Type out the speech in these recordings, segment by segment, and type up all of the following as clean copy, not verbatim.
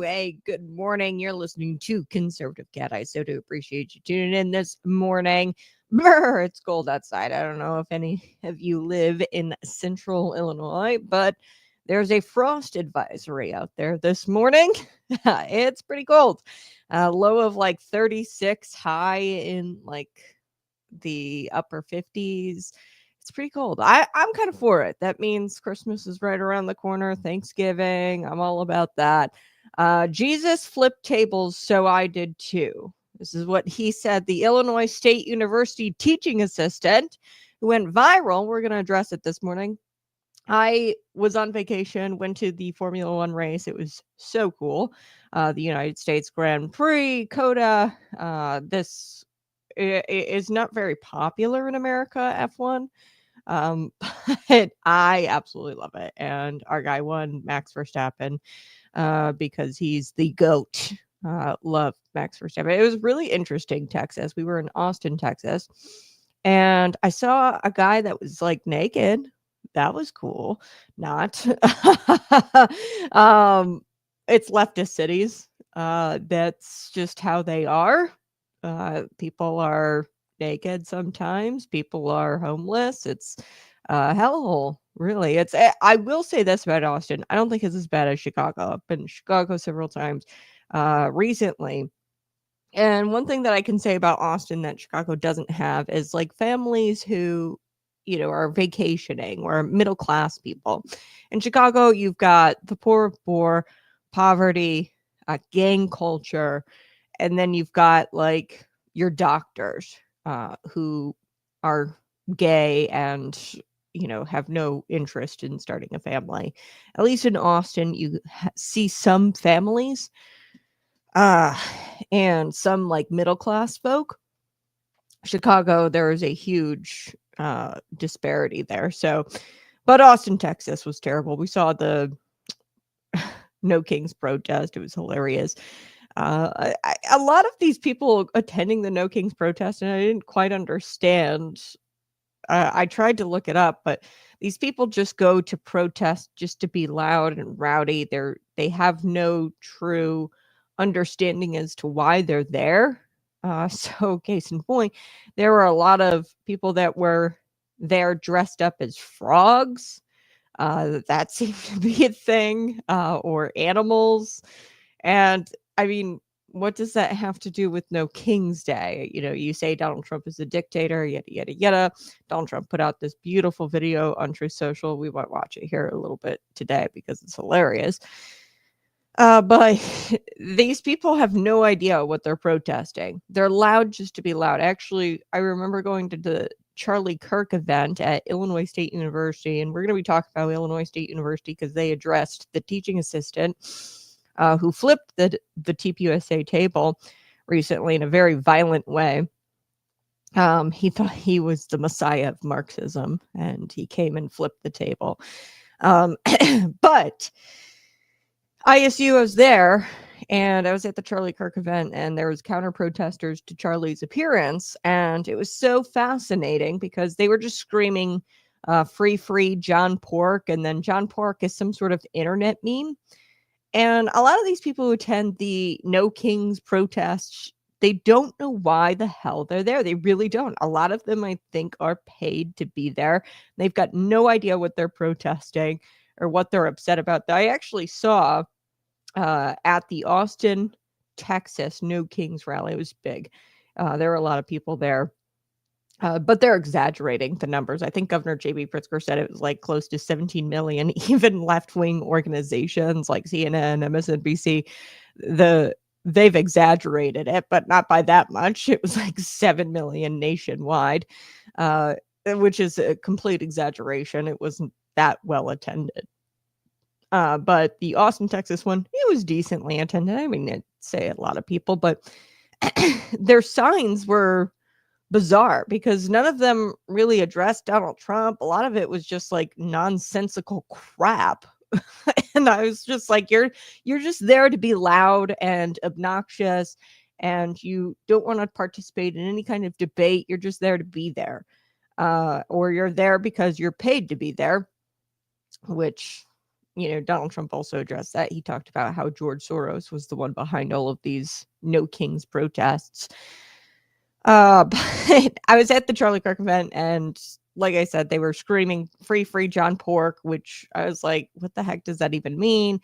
a good morning. You're listening to Conservative Cat. I so do appreciate you tuning in this morning. Brr, it's cold outside. I don't know if any of you live in central Illinois, but there's a frost advisory out there this morning. It's pretty cold. Low of like 36, high in like the upper 50s. It's pretty cold. I'm kind of for it. That means Christmas is right around the corner, Thanksgiving. I'm all about that. Jesus flipped tables, so I did too. This is what he said. The Illinois State University teaching assistant who went viral. We're going to address it this morning. I was on vacation, went to the Formula One race. It was so cool. The United States Grand Prix, COTA. This is not very popular in America, F1. But I absolutely love it. And our guy won, Max Verstappen, because he's the GOAT. Love Max Verstappen. It was really interesting, Texas. We were in Austin, Texas. And I saw a guy that was like naked. That was cool. Not. It's leftist cities. That's just how they are. People are naked sometimes. People are homeless. It's hellhole, really. I will say this about Austin. I don't think it's as bad as Chicago. I've been to Chicago several times recently. And one thing that I can say about Austin that Chicago doesn't have is like families who, are vacationing or middle class people. In Chicago, you've got the poor of poor, poverty, gang culture, and then you've got like your doctors who are gay and have no interest in starting a family. At least in Austin, you see some families and some like middle class folk. Chicago, there is a huge disparity there. So, but Austin, Texas was terrible. We saw the No Kings protest. It was hilarious. A lot of these people attending the No Kings protest, and I didn't quite understand. I tried to look it up, but these people just go to protest just to be loud and rowdy. They have no true understanding as to why they're there. So case in point, there were a lot of people that were there dressed up as frogs. That seemed to be a thing, or animals. And I mean, what does that have to do with No King's Day? You say Donald Trump is a dictator, yada, yada, yada. Donald Trump put out this beautiful video on Truth Social. We might watch it here a little bit today because it's hilarious. But these people have no idea what they're protesting. They're loud just to be loud. Actually, I remember going to the Charlie Kirk event at Illinois State University, and we're going to be talking about Illinois State University because they addressed the teaching assistant who flipped the TPUSA table recently in a very violent way. He thought he was the messiah of Marxism, and he came and flipped the table. But ISU was there, and I was at the Charlie Kirk event, and there was counter protesters to Charlie's appearance, and it was so fascinating because they were just screaming, free John Pork, and then John Pork is some sort of internet meme. And a lot of these people who attend the No Kings protests, they don't know why the hell they're there. They really don't. A lot of them, I think, are paid to be there. They've got no idea what they're protesting or what they're upset about. I actually saw at the Austin, Texas No Kings rally. It was big. There were a lot of people there. But they're exaggerating the numbers. I think Governor J.B. Pritzker said it was like close to 17 million. Even left-wing organizations like CNN, MSNBC, they've exaggerated it, but not by that much. It was like 7 million nationwide, which is a complete exaggeration. It wasn't that well attended. But the Austin, Texas one, it was decently attended. I mean, I'd say a lot of people, but their signs were bizarre because none of them really addressed Donald Trump. A lot of it was just like nonsensical crap. And I was just like, you're just there to be loud and obnoxious, and you don't want to participate in any kind of debate. You're just there to be there. Or you're there because you're paid to be there, which Donald Trump also addressed that. He talked about how George Soros was the one behind all of these No Kings protests. But I was at the Charlie Kirk event, and like I said, they were screaming free John Pork, which I was like, what the heck does that even mean?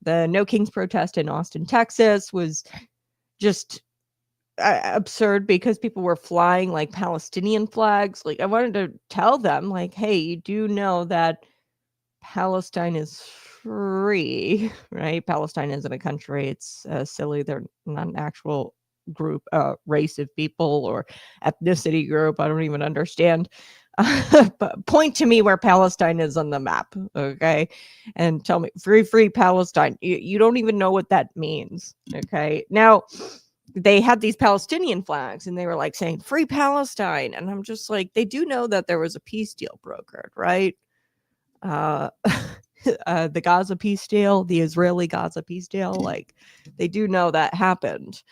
The No Kings protest in Austin, Texas was just absurd because people were flying like Palestinian flags. Like, I wanted to tell them, like, hey, you do know that Palestine is free, right? Palestine isn't a country. It's silly. They're not an actual group, race of people or ethnicity group. I don't even understand. But point to me where Palestine is on the map, okay? And tell me, free Palestine. You don't even know what that means, okay? Now, they had these Palestinian flags and they were like saying free Palestine. And I'm just like, they do know that there was a peace deal brokered, right? The Gaza peace deal, the Israeli Gaza peace deal, like they do know that happened.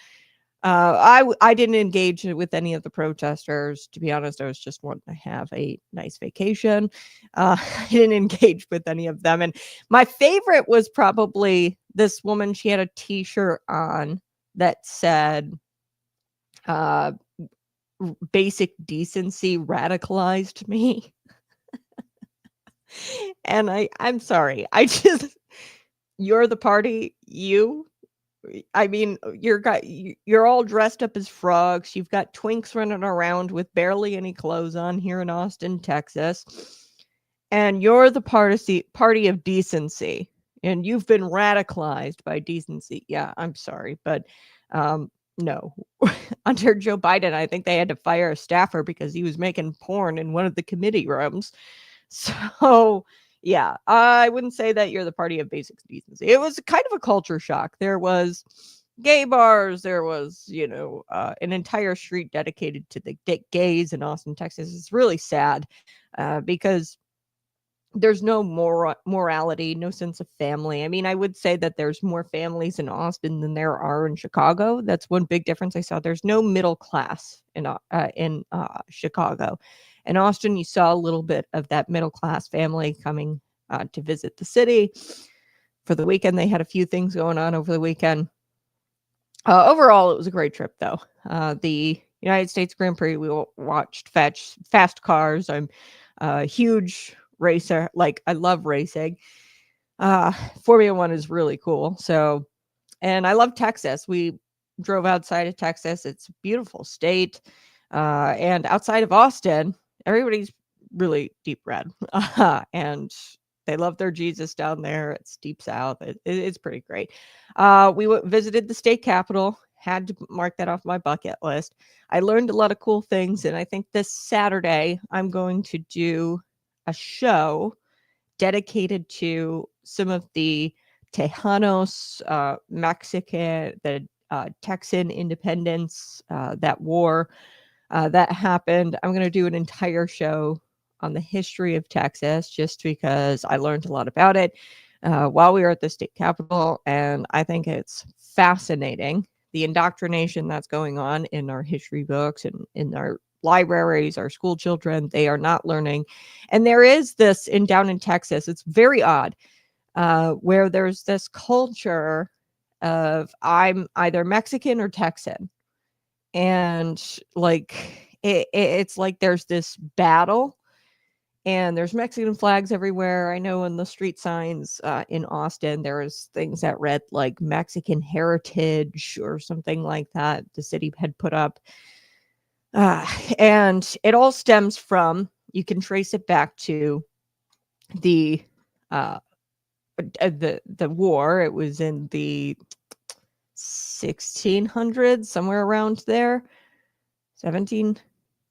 I didn't engage with any of the protesters. To be honest, I was just wanting to have a nice vacation. I didn't engage with any of them. And my favorite was probably this woman. She had a T-shirt on that said, basic decency radicalized me. And I'm sorry. You're the party. I mean, you're all dressed up as frogs. You've got twinks running around with barely any clothes on here in Austin, Texas. And you're the party of decency. And you've been radicalized by decency. Yeah, I'm sorry. But no. Under Joe Biden, I think they had to fire a staffer because he was making porn in one of the committee rooms. So, yeah, I wouldn't say that you're the party of basic decency. It was kind of a culture shock. There was gay bars. There was, an entire street dedicated to the gays in Austin, Texas. It's really sad because there's no morality, no sense of family. I mean, I would say that there's more families in Austin than there are in Chicago. That's one big difference I saw. There's no middle class in Chicago. In Austin, you saw a little bit of that middle class family coming to visit the city for the weekend. They had a few things going on over the weekend. Overall, it was a great trip, though. The United States Grand Prix, we watched fast cars. I'm a huge racer. Like, I love racing. Formula One is really cool. So, and I love Texas. We drove outside of Texas. It's a beautiful state. And outside of Austin, everybody's really deep red. And they love their Jesus down there. It's deep south. It's pretty great. We visited the state capitol. Had to mark that off my bucket list. I learned a lot of cool things. And I think this Saturday, I'm going to do a show dedicated to some of the Tejanos, Mexican, the Texan independence, that war that happened. I'm going to do an entire show on the history of Texas just because I learned a lot about it while we were at the state capitol. And I think it's fascinating, the indoctrination that's going on in our history books and in our libraries, our school children. They are not learning. And there is this down in Texas, it's very odd, where there's this culture of I'm either Mexican or Texan. And like it's like there's this battle, and there's Mexican flags everywhere. I know in the street signs in Austin, there's things that read like Mexican heritage or something like that the city had put up. And it all stems from, you can trace it back to the the war. It was in the 1600s, somewhere around there. 17,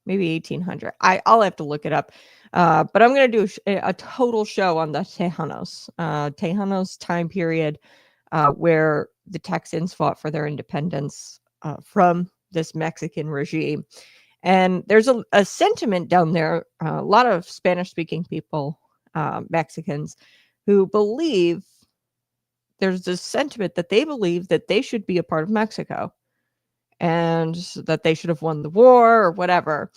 maybe 1800. I'll have to look it up. But I'm going to do a total show on the Tejanos time period where the Texans fought for their independence from this Mexican regime. And there's a sentiment down there, a lot of Spanish-speaking people, Mexicans, who believe, there's this sentiment that they believe that they should be a part of Mexico and that they should have won the war or whatever.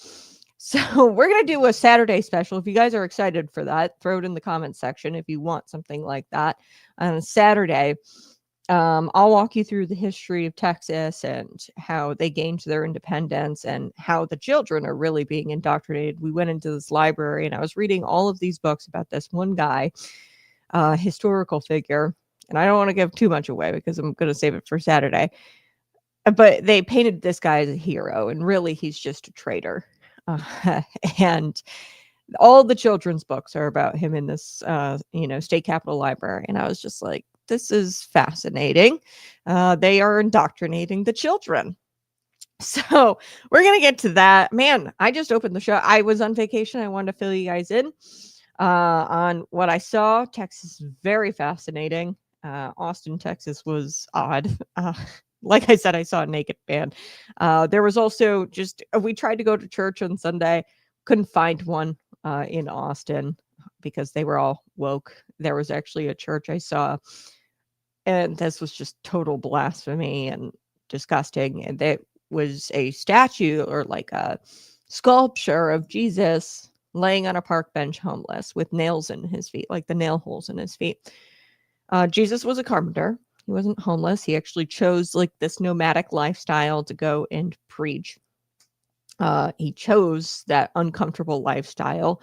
So we're going to do a Saturday special. If you guys are excited for that, throw it in the comments section if you want something like that on a Saturday. I'll walk you through the history of Texas and how they gained their independence and how the children are really being indoctrinated. We went into this library and I was reading all of these books about this one guy, historical figure. And I don't want to give too much away because I'm going to save it for Saturday. But they painted this guy as a hero, and really he's just a traitor. And all the children's books are about him in this, state capitol library. And I was just like, this is fascinating. They are indoctrinating the children. So we're going to get to that. Man, I just opened the show. I was on vacation. I wanted to fill you guys in on what I saw. Texas is very fascinating. Austin, Texas was odd. Like I said, I saw a naked man. There was also we tried to go to church on Sunday, couldn't find one in Austin because they were all woke. There was actually a church I saw, and this was just total blasphemy and disgusting. And there was a statue or like a sculpture of Jesus laying on a park bench homeless with nails in his feet, like the nail holes in his feet. Jesus was a carpenter. He wasn't homeless. He actually chose like this nomadic lifestyle to go and preach. He chose that uncomfortable lifestyle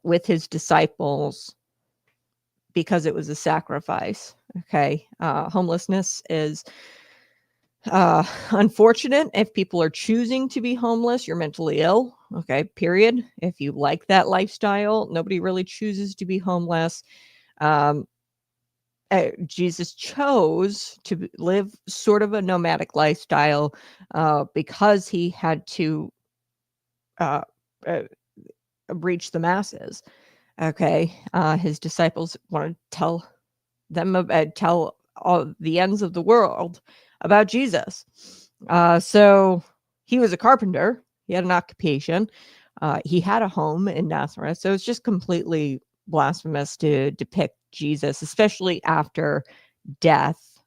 with his disciples because it was a sacrifice. Okay. Homelessness is unfortunate. If people are choosing to be homeless, you're mentally ill. Okay. Period. If you like that lifestyle, nobody really chooses to be homeless. Jesus chose to live sort of a nomadic lifestyle because he had to reach the masses. Okay, his disciples wanted to tell all the ends of the world about Jesus. So he was a carpenter. He had an occupation. He had a home in Nazareth. So it's just completely blasphemous to depict Jesus, especially after death.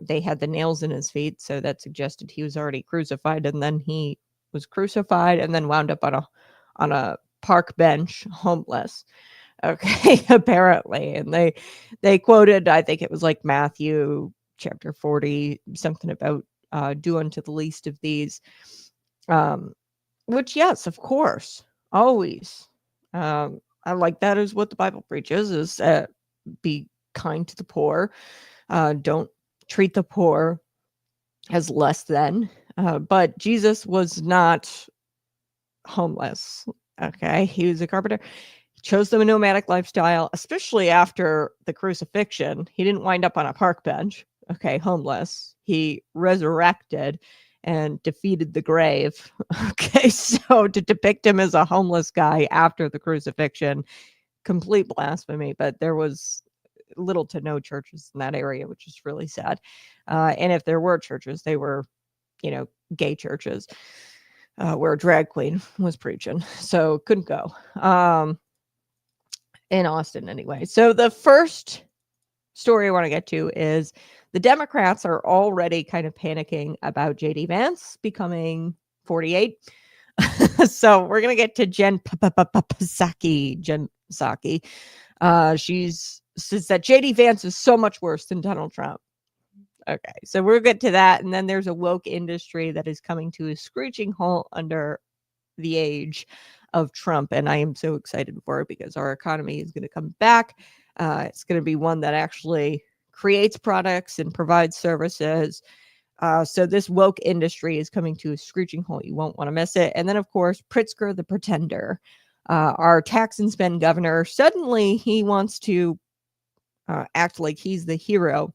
They had the nails in his feet, so that suggested he was already crucified, and then he was crucified and then wound up on a park bench homeless. Okay, apparently. And they quoted, I think it was like Matthew chapter 40, something about do unto the least of these. Which, yes, of course, always. I like that is what the Bible preaches is be kind to the poor. Don't treat the poor as less than. But Jesus was not homeless. Okay, he was a carpenter. He chose the nomadic lifestyle, especially after the crucifixion. He didn't wind up on a park bench. Okay, homeless. He resurrected and defeated the grave. Okay, so to depict him as a homeless guy after the crucifixion, complete blasphemy. But there was little to no churches in that area, which is really sad. And if there were churches, they were, gay churches where a drag queen was preaching. So couldn't go in Austin anyway. So the first story I want to get to is the Democrats are already kind of panicking about JD Vance becoming 48. So we're going to get to Jen Psaki. Jen Psaki. She says that JD Vance is so much worse than Donald Trump. Okay, so we'll get to that. And then there's a woke industry that is coming to a screeching halt under the age of Trump. And I am so excited for it because our economy is going to come back. It's going to be one that actually creates products and provides services. So this woke industry is coming to a screeching halt. You won't want to miss it. And then, of course, Pritzker, the pretender, our tax and spend governor, suddenly he wants to act like he's the hero,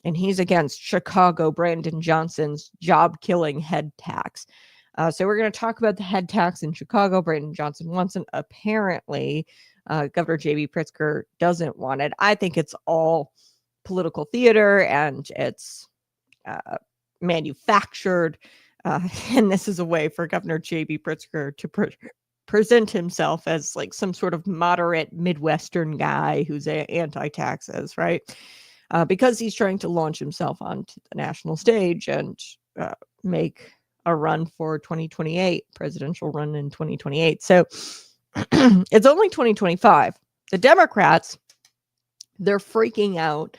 and he's against Chicago Brandon Johnson's job-killing head tax. So we're going to talk about the head tax in Chicago. Brandon Johnson wants it. Apparently, Governor J.B. Pritzker doesn't want it. I think it's all political theater, and it's manufactured. And this is a way for Governor J.B. Pritzker to present himself as like some sort of moderate Midwestern guy who's anti-taxes, right? Because he's trying to launch himself onto the national stage and make a run for 2028, presidential run in 2028. So it's only 2025. The Democrats, they're freaking out.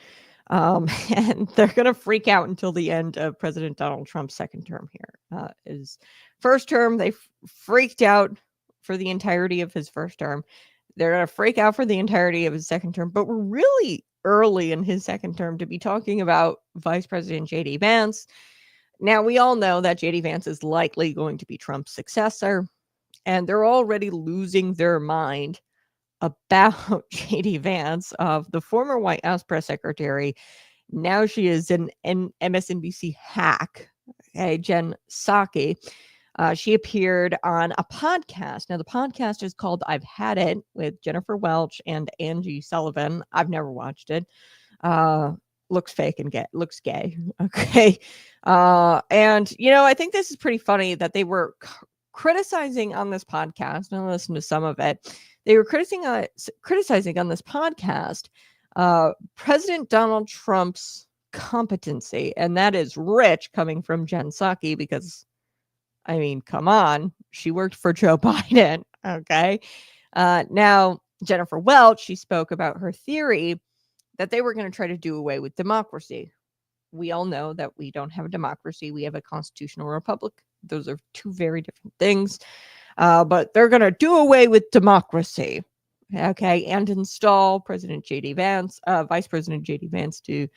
And they're going to freak out until the end of President Donald Trump's second term here. His first term, they freaked out for the entirety of his first term. They're going to freak out for the entirety of his second term. But we're really early in his second term to be talking about Vice President J.D. Vance. Now, we all know that J.D. Vance is likely going to be Trump's successor. And they're already losing their mind about J.D. Vance, of the former White House press secretary. Now she is an MSNBC hack, Jen Psaki. She appeared on a podcast. Now, the podcast is called I've Had It, with Jennifer Welch and Angie Sullivan. I've never watched it. Looks fake and looks gay. Okay. And, I think this is pretty funny that they were criticizing on this podcast, and I listened to some of it. They were criticizing on this podcast President Donald Trump's competency, and that is rich coming from Jen Psaki, because, I mean, come on, she worked for Joe Biden, okay? Now, Jennifer Welch, she spoke about her theory that they were going to try to do away with democracy. We all know that we don't have a democracy. We have a constitutional republic. Those are two very different things. But they're going to do away with democracy, okay, and install President J.D. Vance, Vice President J.D. Vance, to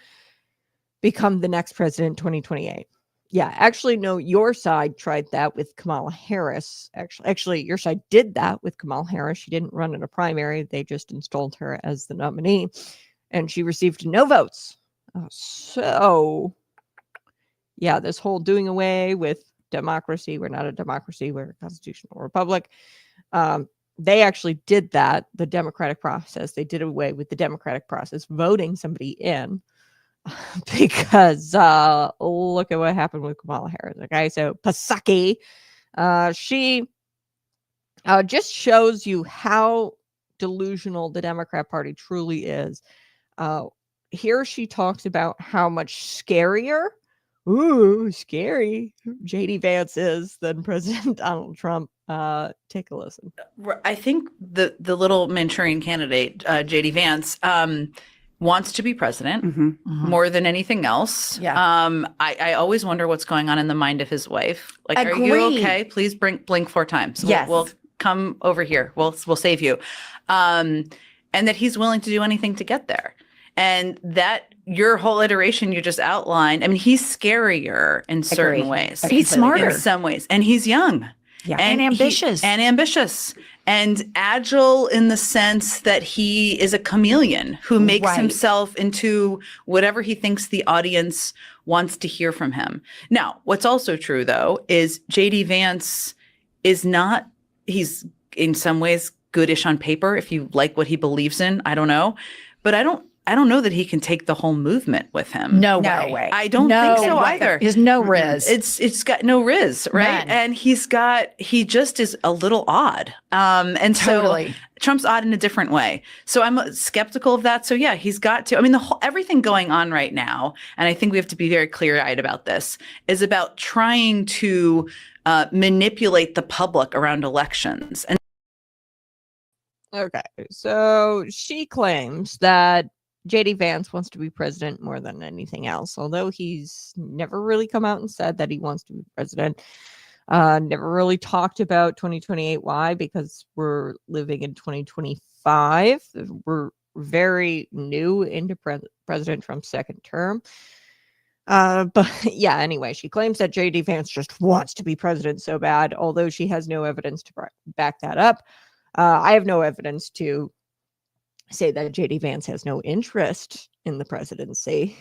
become the next president in 2028. Yeah, actually, no, your side tried that with Kamala Harris. Actually, your side did that with Kamala Harris. She didn't run in a primary. They just installed her as the nominee, and she received no votes. So, yeah, this whole doing away with democracy, we're not a democracy, we're a constitutional republic. They actually did that, the democratic process. They did away with the democratic process, voting somebody in, because look at what happened with Kamala Harris. Okay, so Psaki, she just shows you how delusional the Democrat Party truly is. Here she talks about how much scarier, scary, J.D. Vance is than President Donald Trump. Take a listen. I think the little Manchurian candidate, J.D. Vance, wants to be president more than anything else. Yeah. I always wonder what's going on in the mind of his wife. Like, Agreed. Are you okay? Please blink 4 times. Yes. We'll come over here. We'll save you. And that he's willing to do anything to get there. And that your whole iteration you just outlined, I mean, he's scarier in certain ways. He's smarter in some ways. And he's young. Yeah. And ambitious. And agile in the sense that he is a chameleon who makes himself into whatever he thinks the audience wants to hear from him. Now, what's also true, though, is J.D. Vance is not, he's in some ways goodish on paper if you like what he believes in. I don't know. But I don't know that he can take the whole movement with him. No way. I don't think so either. There's no riz. It's got no riz, right? None. And he just is a little odd. And Totally. So Trump's odd in a different way. So I'm skeptical of that. So yeah, he's got to, I mean, everything going on right now, and I think we have to be very clear-eyed about this, is about trying to manipulate the public around elections. And okay, so she claims that J.D. Vance wants to be president more than anything else, although he's never really come out and said that he wants to be president. Never really talked about 2028. Why? Because we're living in 2025. We're very new into President Trump's second term. But yeah, anyway, she claims that J.D. Vance just wants to be president so bad, although she has no evidence to back that up. I have no evidence to say that J.D. Vance has no interest in the presidency,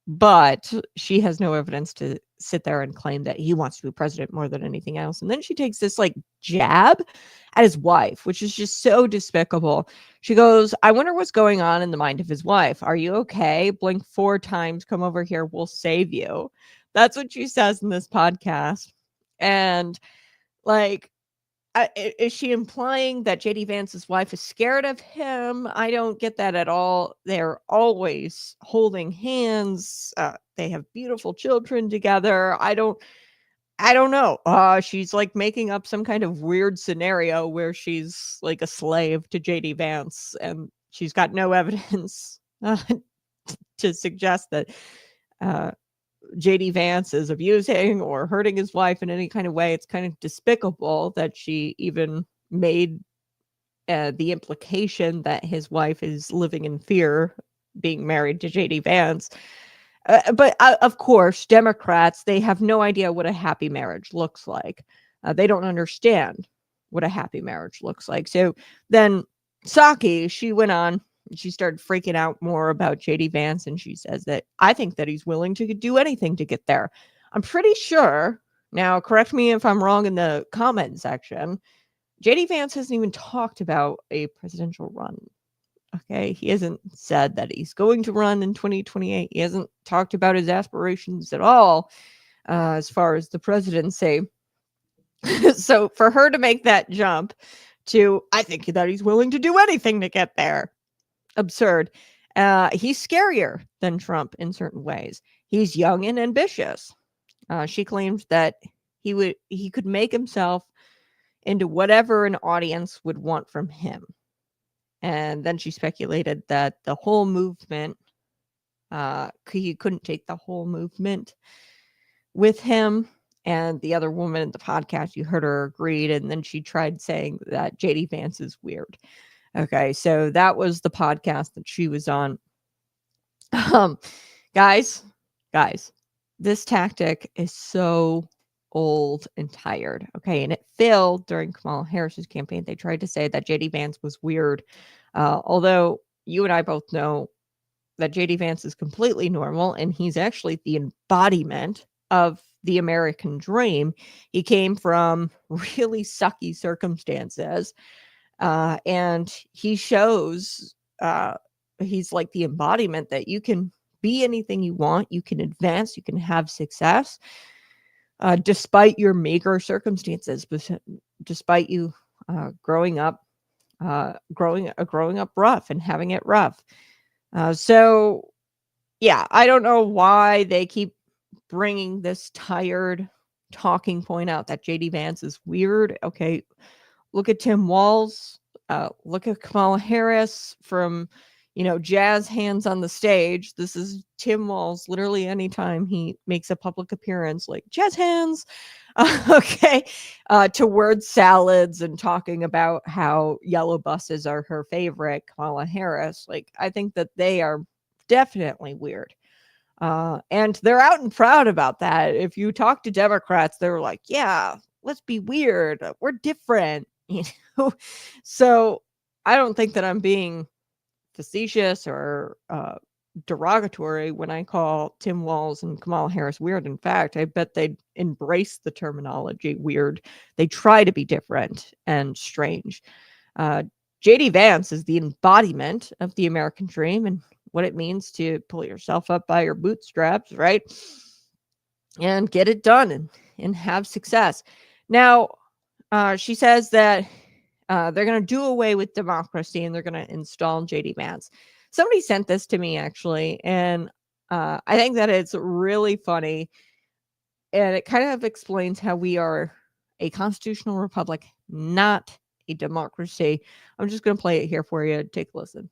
but she has no evidence to sit there and claim that he wants to be president more than anything else. And then she takes this jab at his wife, which is just so despicable. She goes, I wonder what's going on in the mind of his wife. Are you okay? Blink 4 times. Come over here. We'll save you. That's what she says in this podcast. And is she implying that J.D. Vance's wife is scared of him? I don't get that at all. They're always holding hands. They have beautiful children together. I don't I don't know. She's like making up some kind of weird scenario where she's like a slave to JD Vance, and she's got no evidence to suggest that JD Vance is abusing or hurting his wife in any kind of way. It's kind of despicable that she even made the implication that his wife is living in fear being married to JD Vance. But of course, Democrats, they have no idea what a happy marriage looks like. They don't understand what a happy marriage looks like. So then Psaki, she went on, she started freaking out more about JD Vance, and she says that I think that he's willing to do anything to get there. I'm pretty sure, now correct me if I'm wrong in the comment section, JD Vance hasn't even talked about a presidential run. Okay, he hasn't said that he's going to run in 2028. He hasn't talked about his aspirations at all, as far as the presidency. So for her to make that jump to, I think that he's willing to do anything to get there, absurd. He's scarier than Trump in certain ways. He's young and ambitious. She claims that he could make himself into whatever an audience would want from him. And then she speculated that the whole movement, he couldn't take the whole movement with him. And the other woman in the podcast, you heard her agreed. And then she tried saying that JD Vance is weird. Okay, so that was the podcast that she was on. Guys, this tactic is so old and tired. Okay, and it failed during Kamala Harris's campaign. They tried to say that JD Vance was weird, although you and I both know that JD Vance is completely normal, and he's actually the embodiment of the American dream. He came from really sucky circumstances, and he shows he's like the embodiment that you can be anything you want, you can advance, you can have success, despite your meager circumstances, despite you growing up rough and having it rough. So yeah, I don't know why they keep bringing this tired talking point out that JD Vance is weird. Okay, look at Tim Walz, look at Kamala Harris from, jazz hands on the stage. This is Tim Walz. Literally anytime he makes a public appearance, like jazz hands, okay, to word salads and talking about how yellow buses are her favorite. Kamala Harris, like, I think that they are definitely weird. And they're out and proud about that. If you talk to Democrats, they're like, yeah, let's be weird. We're different. So I don't think that I'm being facetious or derogatory when I call Tim Walz and Kamala Harris weird. In fact, I bet they'd embrace the terminology weird. They try to be different and strange. JD Vance is the embodiment of the American dream and what it means to pull yourself up by your bootstraps, right? And get it done and have success. Now, she says that they're going to do away with democracy and they're going to install JD Vance. Somebody sent this to me, actually, and I think that it's really funny. And it kind of explains how we are a constitutional republic, not a democracy. I'm just going to play it here for you. Take a listen.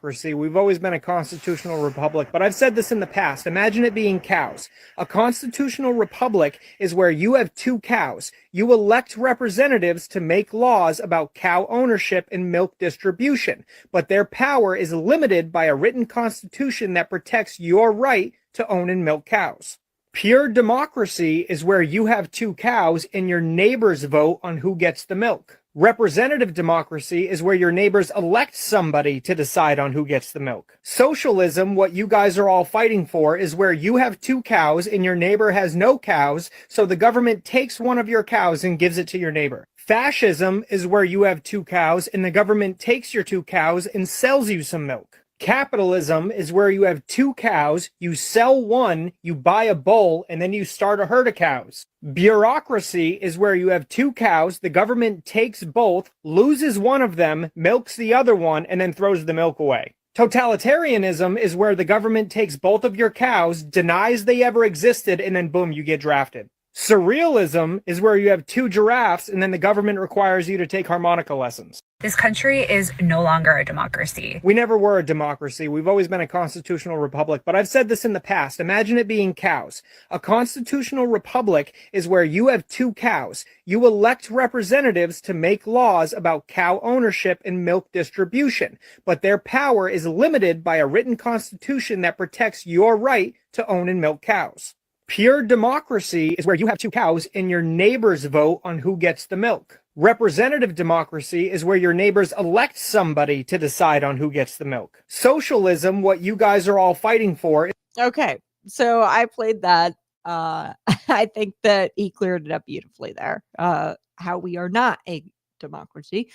We've always been a constitutional republic, but I've said this in the past. Imagine it being cows. A constitutional republic is where you have two cows. You elect representatives to make laws about cow ownership and milk distribution, but their power is limited by a written constitution that protects your right to own and milk cows. Pure democracy is where you have two cows and your neighbors vote on who gets the milk. Representative democracy is where your neighbors elect somebody to decide on who gets the milk. Socialism, what you guys are all fighting for, is where you have two cows and your neighbor has no cows, so the government takes one of your cows and gives it to your neighbor. Fascism is where you have two cows and the government takes your two cows and sells you some milk. Capitalism is where you have two cows, you sell one, you buy a bull, and then you start a herd of cows. Bureaucracy is where you have two cows, the government takes both, loses one of them, milks the other one, and then throws the milk away. Totalitarianism is where the government takes both of your cows, denies they ever existed, and then boom, you get drafted. Surrealism is where you have two giraffes and then the government requires you to take harmonica lessons. This country is no longer a democracy. We never were a democracy. We've always been a constitutional republic, but I've said this in the past. Imagine it being cows. A constitutional republic is where you have two cows. You elect representatives to make laws about cow ownership and milk distribution, but their power is limited by a written constitution that protects your right to own and milk cows. Pure democracy is where you have two cows and your neighbors vote on who gets the milk. Representative democracy is where your neighbors elect somebody to decide on who gets the milk. Socialism, what you guys are all fighting for. Okay, so I played that. I think that he cleared it up beautifully there. How we are not a democracy.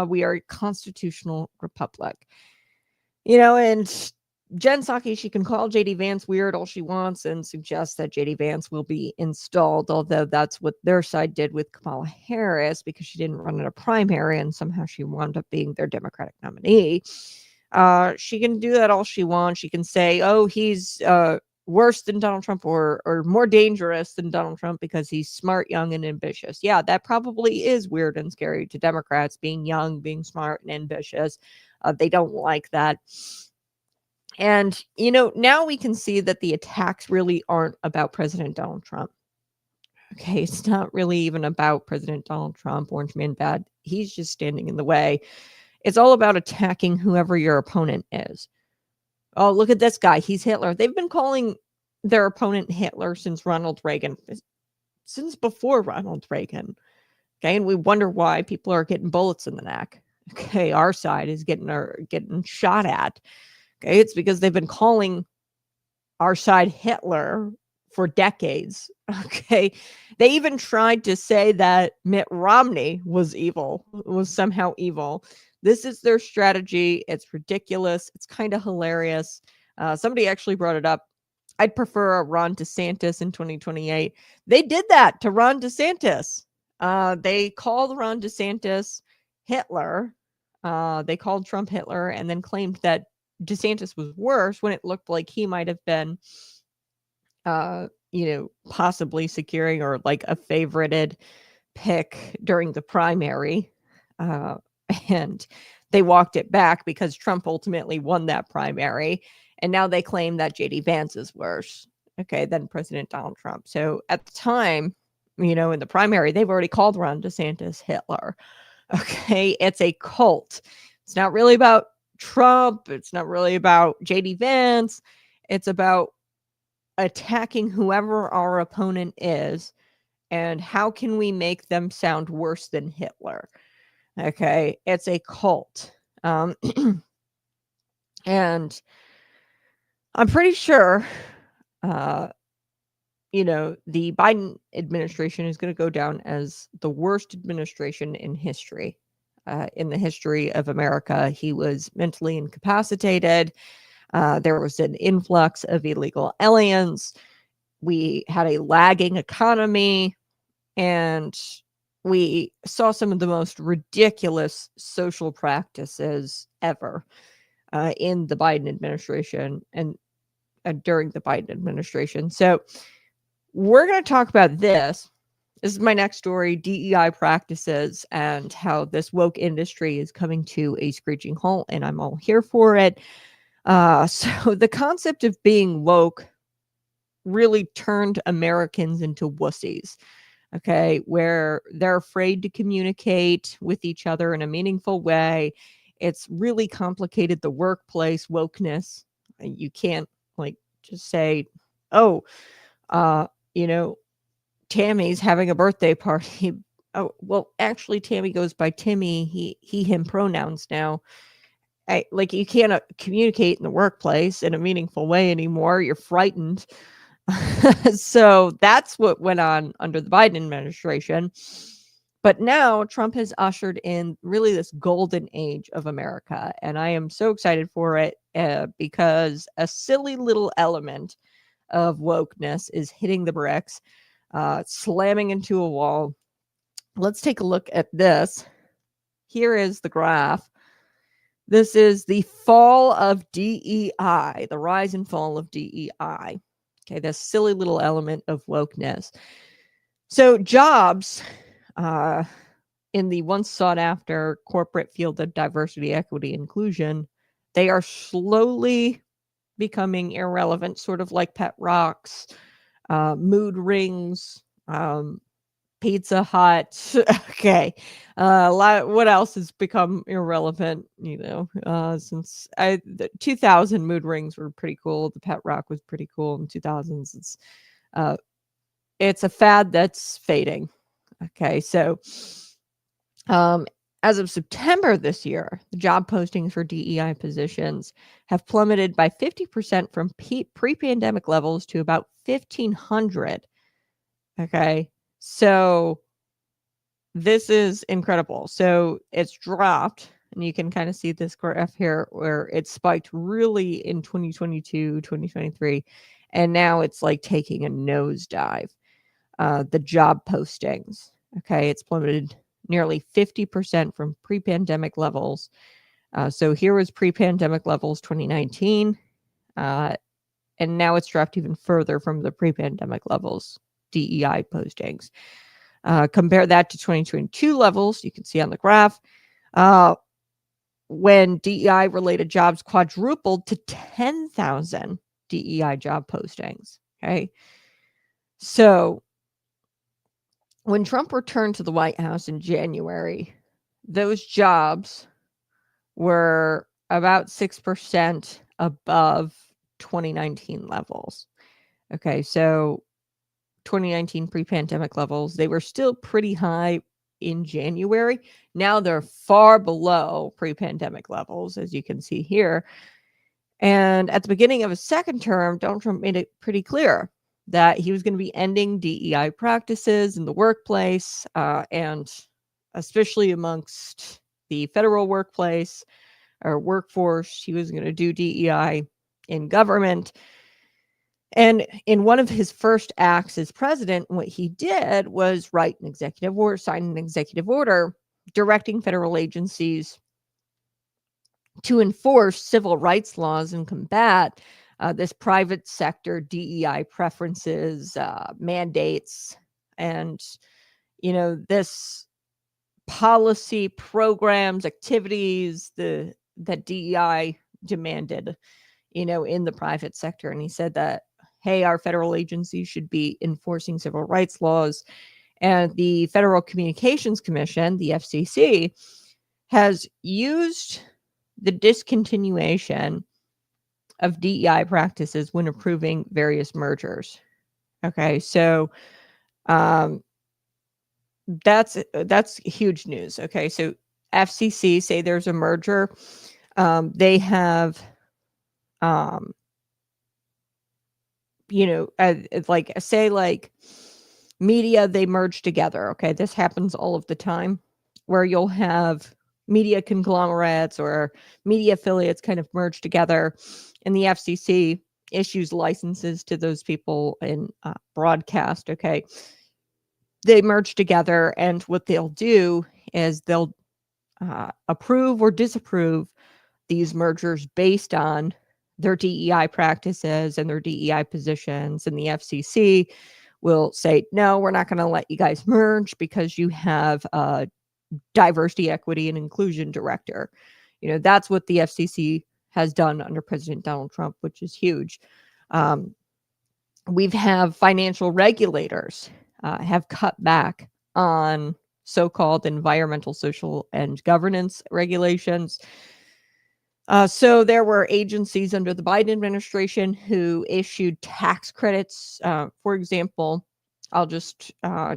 We are a constitutional republic. You know, and Jen Psaki, she can call JD Vance weird all she wants and suggest that JD Vance will be installed, although that's what their side did with Kamala Harris because she didn't run in a primary and somehow she wound up being their Democratic nominee. She can do that all she wants. She can say, oh, he's worse than Donald Trump or more dangerous than Donald Trump because he's smart, young, and ambitious. Yeah, that probably is weird and scary to Democrats, being young, being smart, and ambitious. They don't like that. And, you know, now we can see that the attacks really aren't about President Donald Trump. Okay, it's not really even about President Donald Trump, Orange Man bad. He's just standing in the way. It's all about attacking whoever your opponent is. Oh, look at this guy. He's Hitler. They've been calling their opponent Hitler since Ronald Reagan, since before Ronald Reagan. Okay, and we wonder why people are getting bullets in the neck. Okay, our side is getting shot at. Okay, it's because they've been calling our side Hitler for decades. Okay, they even tried to say that Mitt Romney was evil, was somehow evil. This is their strategy. It's ridiculous. It's kind of hilarious. Somebody actually brought it up. I'd prefer a Ron DeSantis in 2028. They did that to Ron DeSantis. They called Ron DeSantis Hitler. They called Trump Hitler and then claimed that DeSantis was worse when it looked like he might have been, possibly securing or like a favorited pick during the primary. And they walked it back because Trump ultimately won that primary. And now they claim that JD Vance is worse, than President Donald Trump. So at the time, in the primary, they've already called Ron DeSantis Hitler. Okay, it's a cult. It's not really about Trump. It's not really about JD Vance. It's about attacking whoever our opponent is and how can we make them sound worse than Hitler. Okay, it's a cult. And I'm pretty sure, the Biden administration is going to go down as the worst administration in history. In the history of America, he was mentally incapacitated. There was an influx of illegal aliens. We had a lagging economy, and we saw some of the most ridiculous social practices ever in the Biden administration and during the Biden administration. So we're going to talk about this. This is my next story, DEI practices and how this woke industry is coming to a screeching halt, and I'm all here for it. So the concept of being woke really turned Americans into wussies, where they're afraid to communicate with each other in a meaningful way. It's really complicated the workplace wokeness. You can't just say, Tammy's having a birthday party. Oh, well, actually, Tammy goes by Timmy. He, him pronouns now. You can't communicate in the workplace in a meaningful way anymore. You're frightened. So that's what went on under the Biden administration. But now Trump has ushered in really this golden age of America. And I am so excited for it because a silly little element of wokeness is hitting the bricks, slamming into a wall. Let's take a look at this. Here is the graph. This is the fall of DEI, the rise and fall of DEI. Okay, this silly little element of wokeness. So jobs in the once sought after corporate field of diversity, equity, inclusion, they are slowly becoming irrelevant, sort of like pet rocks, mood rings, Pizza Hut. Okay. What else has become irrelevant, since the 2000 mood rings were pretty cool. The pet rock was pretty cool in 2000s. It's a fad that's fading. Okay. So, as of September this year, the job postings for DEI positions have plummeted by 50% from pre-pandemic levels to about 1,500. Okay. So this is incredible. So it's dropped, and you can kind of see this graph here where it spiked really in 2022, 2023, and now it's like taking a nosedive. The job postings, okay, it's plummeted nearly 50% from pre-pandemic levels. So here was pre-pandemic levels 2019, and now it's dropped even further from the pre-pandemic levels, DEI postings. Compare that to 2022 levels, you can see on the graph, when DEI related jobs quadrupled to 10,000 DEI job postings. Okay. So when Trump returned to the White House in January, those jobs were about 6% above 2019 levels. Okay. So 2019 pre-pandemic levels, they were still pretty high in January. Now they're far below pre-pandemic levels, as you can see here. And at the beginning of his second term, Donald Trump made it pretty clear that he was going to be ending DEI practices in the workplace, and especially amongst the federal workplace or workforce. He was going to do DEI in government. And in one of his first acts as president, what he did was sign an executive order directing federal agencies to enforce civil rights laws and combat this private sector DEI preferences, mandates, and, this policy programs, activities that DEI demanded, in the private sector. And he said that, hey, our federal agencies should be enforcing civil rights laws. And the Federal Communications Commission, the FCC, has used the discontinuation of DEI practices when approving various mergers. Okay, so that's huge news. Okay, so FCC say there's a merger. They have like media, they merge together. Okay, this happens all of the time, where you'll have media conglomerates or media affiliates kind of merge together, and the FCC issues licenses to those people in broadcast. Okay, they merge together, and what they'll do is they'll approve or disapprove these mergers based on their DEI practices and their DEI positions. And the FCC will say, no, we're not going to let you guys merge because you have a diversity, equity, and inclusion director. That's what the FCC has done under President Donald Trump, which is huge. We've have financial regulators have cut back on so-called environmental, social, and governance regulations. So there were agencies under the Biden administration who issued tax credits. For example, I'll just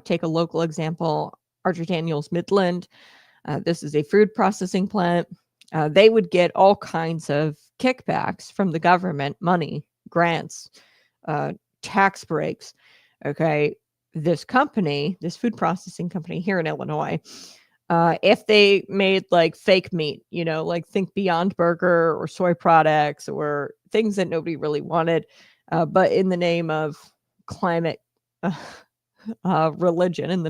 take a local example, Archer Daniels Midland. This is a food processing plant. They would get all kinds of kickbacks from the government, money, grants, tax breaks. Okay. This food processing company here in Illinois, if they made like fake meat, like think Beyond Burger or soy products or things that nobody really wanted, but in the name of climate religion,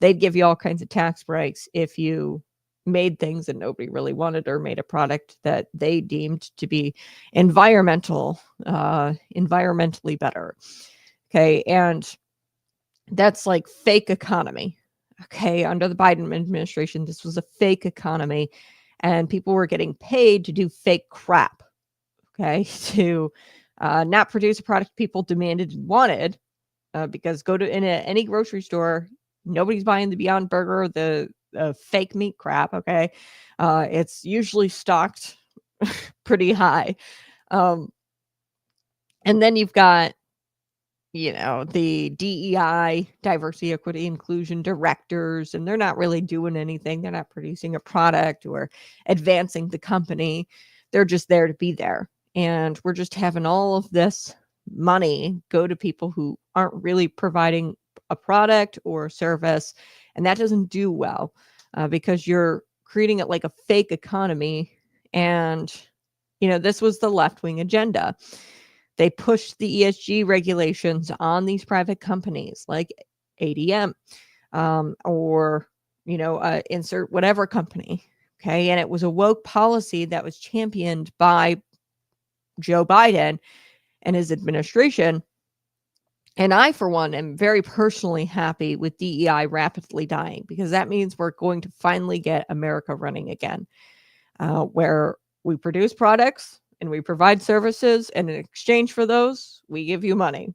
they'd give you all kinds of tax breaks if you made things that nobody really wanted, or made a product that they deemed to be environmentally better. Okay. And that's like fake economy. Okay. Under the Biden administration, this was a fake economy, and people were getting paid to do fake crap. Okay. To not produce a product people demanded and wanted, because go to any grocery store, nobody's buying the Beyond Burger or the fake meat crap. Okay. It's usually stocked pretty high. And then you've got, the DEI, diversity, equity, inclusion directors, and they're not really doing anything. They're not producing a product or advancing the company. They're just there to be there. And we're just having all of this money go to people who aren't really providing a product or a service. And that doesn't do well, because you're creating it like a fake economy. And, this was the left-wing agenda. They pushed the ESG regulations on these private companies like ADM, or, insert whatever company. Okay. And it was a woke policy that was championed by Joe Biden and his administration. And I, for one, am very personally happy with DEI rapidly dying, because that means we're going to finally get America running again, where we produce products and we provide services, and in exchange for those, we give you money.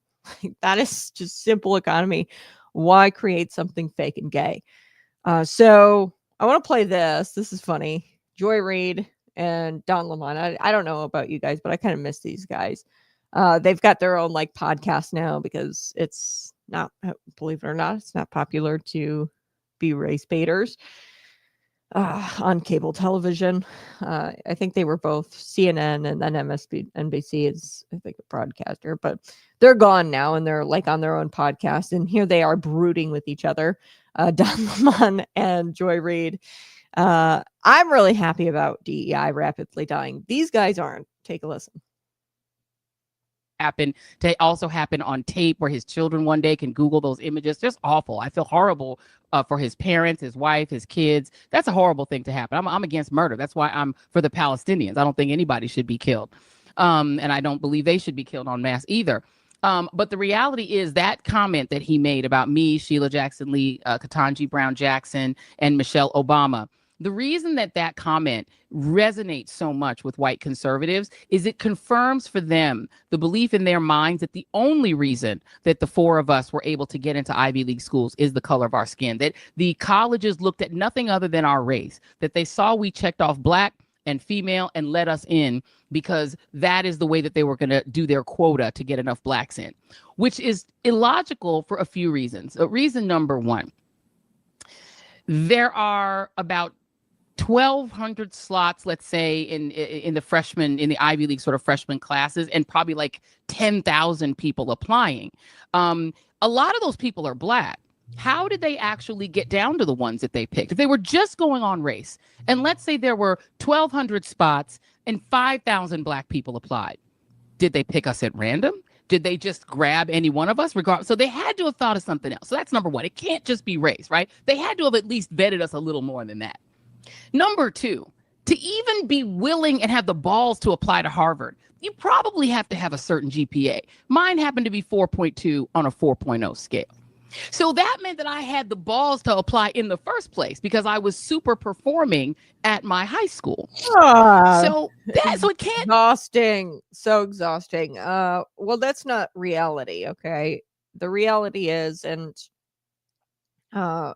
That is just simple economy. Why create something fake and gay? So I want to play this. This is funny. Joy Reid and Don Lemon. I don't know about you guys, but I kind of miss these guys. They've got their own like podcast now, because it's not, believe it or not, it's not popular to be race baiters on cable television. I think they were both CNN, and then NBC is, I think, a broadcaster, but they're gone now, and they're like on their own podcast. And here they are brooding with each other, Don Lemon and Joy Reid. I'm really happy about DEI rapidly dying. These guys aren't. Take a listen. Happen to also happen on tape, where his children one day can Google those images. Just awful. I feel horrible for his parents, his wife, his kids. That's a horrible thing to happen. I'm against murder. That's why I'm for the Palestinians. I don't think anybody should be killed. And I don't believe they should be killed en masse either. But the reality is that comment that he made about me, Sheila Jackson Lee, Ketanji Brown Jackson, and Michelle Obama, the reason that comment resonates so much with white conservatives is it confirms for them the belief in their minds that the only reason that the four of us were able to get into Ivy League schools is the color of our skin, that the colleges looked at nothing other than our race, that they saw we checked off Black and female and let us in because that is the way that they were going to do their quota to get enough Blacks in, which is illogical for a few reasons. Reason number one, there are about 1,200 slots, let's say, in the Ivy League sort of freshman classes, and probably like 10,000 people applying. A lot of those people are Black. How did they actually get down to the ones that they picked? If they were just going on race, and let's say there were 1,200 spots and 5,000 Black people applied, did they pick us at random? Did they just grab any one of us? So they had to have thought of something else. So that's number one. It can't just be race, right? They had to have at least vetted us a little more than that. Number two, to even be willing and have the balls to apply to Harvard, you probably have to have a certain GPA. Mine happened to be 4.2 on a 4.0 scale. So that meant that I had the balls to apply in the first place because I was super performing at my high school. So it can't. Exhausting. So exhausting. Well, that's not reality. Okay. The reality is, and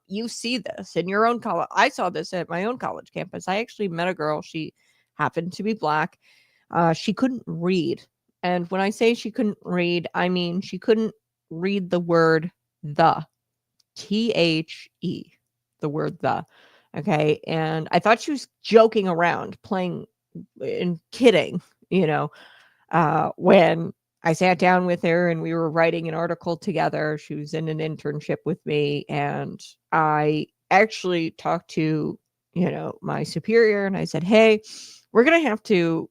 you see this in your own college. I saw this at my own college campus. I actually met a girl. She happened to be Black. She couldn't read. And when I say she couldn't read, I mean she couldn't read the word the. THE. The word the. Okay. And I thought she was joking around, playing and kidding, when I sat down with her and we were writing an article together. She was in an internship with me, and I actually talked to, my superior, and I said, hey, we're going to have to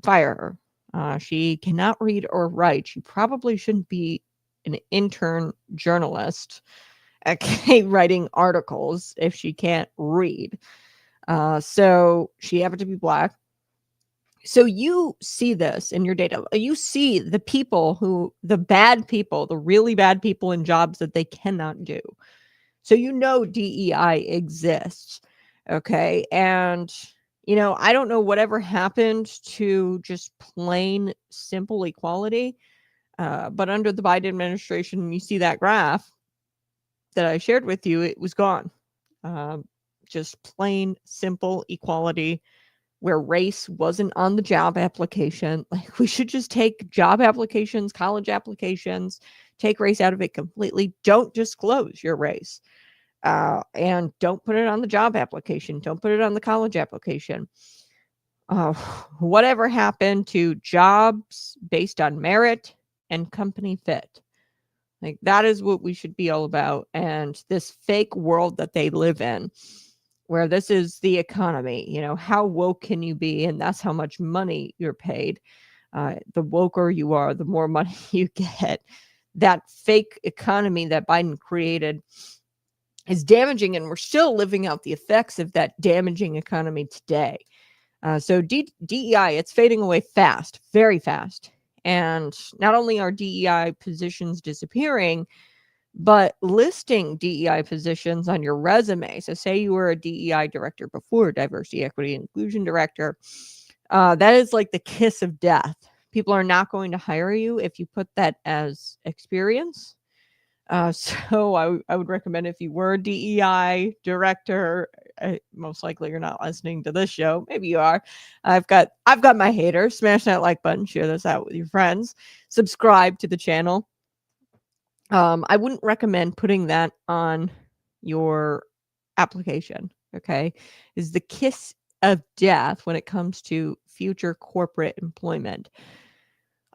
fire her. She cannot read or write. She probably shouldn't be an intern journalist, okay, writing articles if she can't read. So she happened to be Black. So you see this in your data. You see the people the bad people, the really bad people in jobs that they cannot do. So you know DEI exists. Okay. And, I don't know whatever happened to just plain simple equality. But under the Biden administration, you see that graph that I shared with you, it was gone. Just plain simple equality where race wasn't on the job application. Like, we should just take job applications, college applications, take race out of it completely. Don't disclose your race. And don't put it on the job application. Don't put it on the college application. Whatever happened to jobs based on merit and company fit? Like, that is what we should be all about. And this fake world that they live in, where this is the economy, how woke can you be? And that's how much money you're paid. The woker you are, the more money you get. That fake economy that Biden created is damaging, and we're still living out the effects of that damaging economy today. So DEI, it's fading away fast, very fast. And not only are DEI positions disappearing, but listing DEI positions on your resume. So say you were a DEI director before, diversity, equity, inclusion director. That is like the kiss of death. People are not going to hire you if you put that as experience. So I would recommend, if you were a DEI director, most likely you're not listening to this show. Maybe you are. I've got my haters. Smash that like button. Share this out with your friends. Subscribe to the channel. I wouldn't recommend putting that on your application. Okay, is the kiss of death when it comes to future corporate employment.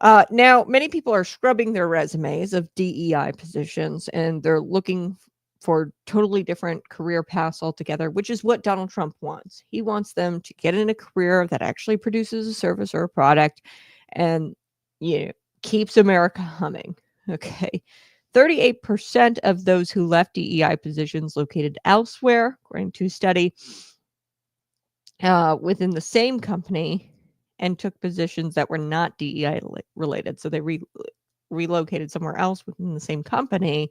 Now, many people are scrubbing their resumes of DEI positions, and they're looking for totally different career paths altogether, which is what Donald Trump wants. He wants them to get in a career that actually produces a service or a product and, keeps America humming. Okay. 38% of those who left DEI positions located elsewhere, according to a study, within the same company, and took positions that were not DEI related. So they relocated somewhere else within the same company,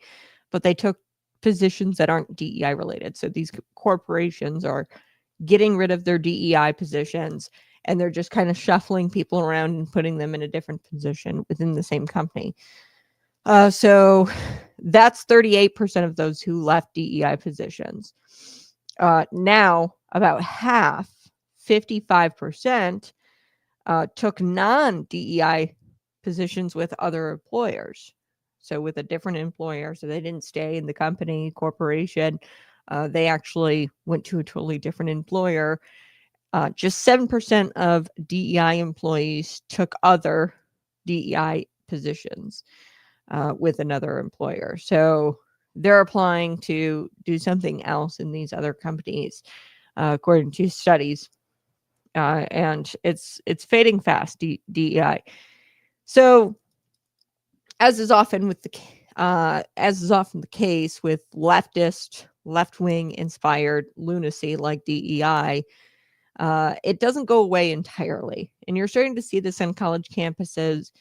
but they took positions that aren't DEI related. So these corporations are getting rid of their DEI positions, and they're just kind of shuffling people around and putting them in a different position within the same company. So that's 38% of those who left DEI positions. Now, about half, 55%, took non-DEI positions with other employers. So with a different employer. So they didn't stay in the company, corporation. They actually went to a totally different employer. Just 7% of DEI employees took other DEI positions with another employer. So they're applying to do something else in these other companies, according to studies. And it's fading fast, DEI. So as is often the case with leftist, left-wing inspired lunacy like DEI, it doesn't go away entirely. And you're starting to see this on college campuses.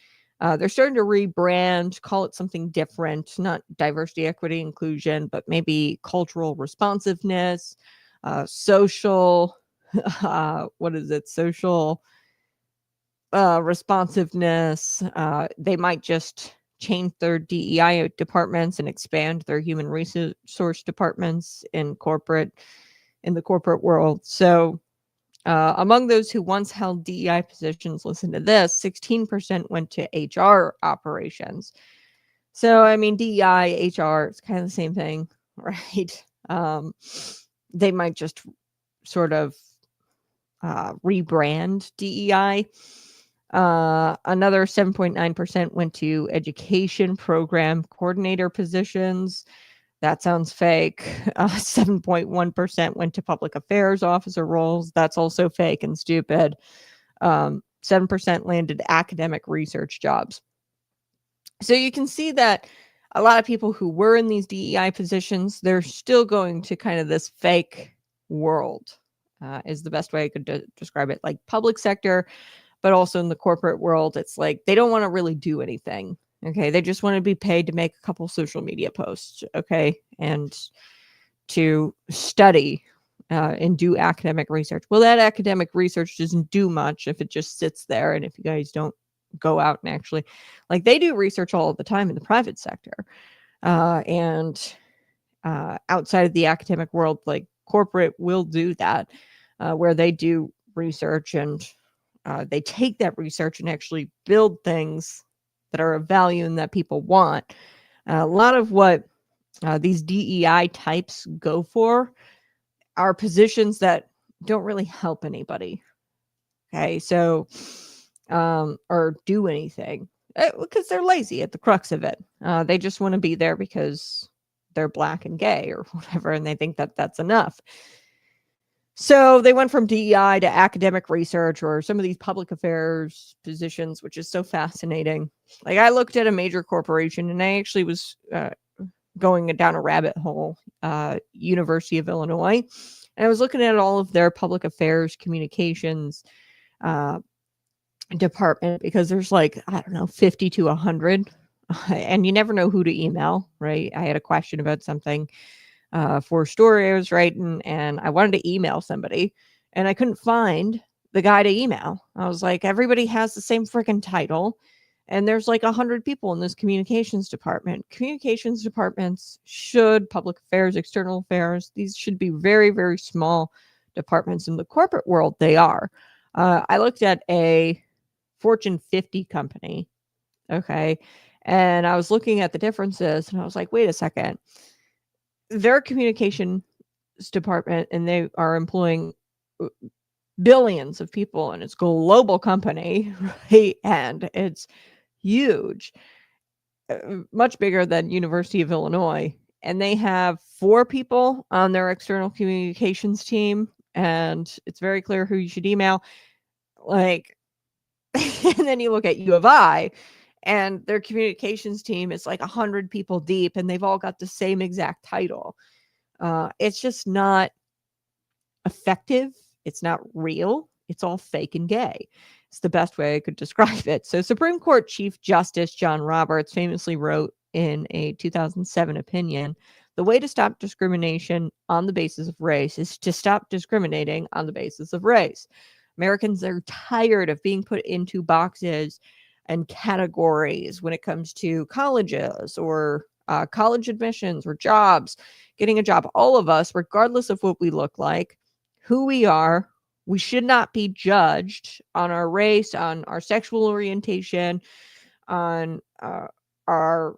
They're starting to rebrand, call it something different, not diversity, equity, inclusion, but maybe cultural responsiveness, social, social responsiveness. They might just change their DEI departments and expand their human resource departments in the corporate world. So among those who once held DEI positions, listen to this, 16% went to HR operations. So, I mean, DEI, HR, it's kind of the same thing, right? They might just sort of rebrand DEI. Another 7.9% went to education program coordinator positions. That sounds fake. 7.1% went to public affairs officer roles. That's also fake and stupid. 7% landed academic research jobs. So you can see that a lot of people who were in these DEI positions, they're still going to kind of this fake world. is the best way I could describe it. Like public sector, but also in the corporate world, it's like they don't want to really do anything. Okay. They just want to be paid to make a couple social media posts. Okay. And to study and do academic research. Well, that academic research doesn't do much if it just sits there. And if you guys don't go out and actually, like, they do research all the time in the private sector. And outside of the academic world, like corporate will do that, where they do research and they take that research and actually build things that are of value and that people want. A lot of what these DEI types go for are positions that don't really help anybody. Okay, so or do anything because they're lazy at the crux of it. They just want to be there because they're black and gay or whatever, and they think that that's enough. So they went from DEI to academic research or some of these public affairs positions, which is so fascinating. Like I looked at a major corporation and I actually was going down a rabbit hole, University of Illinois. And I was looking at all of their public affairs communications department because there's like, I don't know, 50 to 100. And you never know who to email, right? I had a question about something for a story I was writing, and I wanted to email somebody, and I couldn't find the guy to email. I was like, everybody has the same freaking title, and there's like 100 people in this communications department. Communications departments should, public affairs, external affairs, these should be very, very small departments. In the corporate world, they are. I looked at a Fortune 50 company, okay, and I was looking at the differences, and I was like, wait a second. Their communications department, and they are employing billions of people, and it's a global company, right? And it's huge, much bigger than University of Illinois. And they have 4 people on their external communications team, and it's very clear who you should email. Like, and then you look at U of I, and their communications team is like 100 people deep, and they've all got the same exact title. It's just not effective. It's not real. It's all fake and gay. It's the best way I could describe it. So Supreme Court Chief Justice John Roberts famously wrote in a 2007 opinion, the way to stop discrimination on the basis of race is to stop discriminating on the basis of race. Americans are tired of being put into boxes and categories when it comes to colleges or college admissions or jobs, getting a job. All of us, regardless of what we look like, who we are, we should not be judged on our race, on our sexual orientation, on our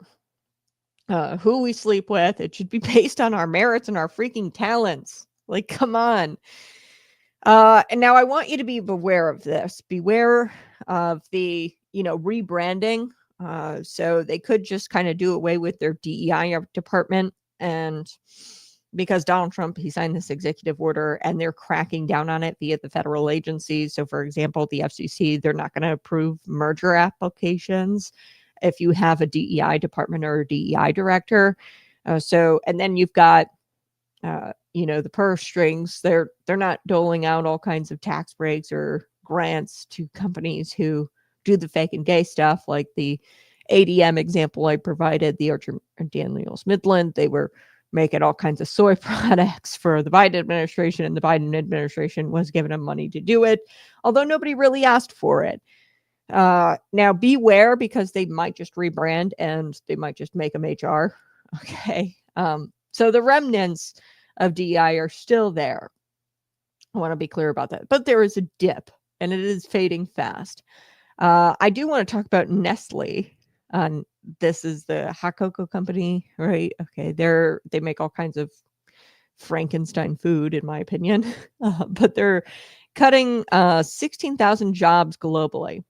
who we sleep with. It should be based on our merits and our freaking talents. Like, come on. And now I want you to be aware of this. Beware of the, rebranding. So they could just kind of do away with their DEI department. And because Donald Trump, he signed this executive order and they're cracking down on it via the federal agencies. So for example, the FCC, they're not going to approve merger applications if you have a DEI department or a DEI director. And then you've got, the purse strings. They're not doling out all kinds of tax breaks or grants to companies who do the fake and gay stuff, like the ADM example I provided, the Archer Daniels Midland. They were making all kinds of soy products for the Biden administration, and the Biden administration was giving them money to do it, although nobody really asked for it. Now beware, because they might just rebrand and they might just make them HR. Okay. So the remnants of DEI are still there. I want to be clear about that. But there is a dip, and it is fading fast. I do want to talk about Nestle. This is the hot cocoa company, right? Okay, they make all kinds of Frankenstein food, in my opinion, but they're cutting 16,000 jobs globally.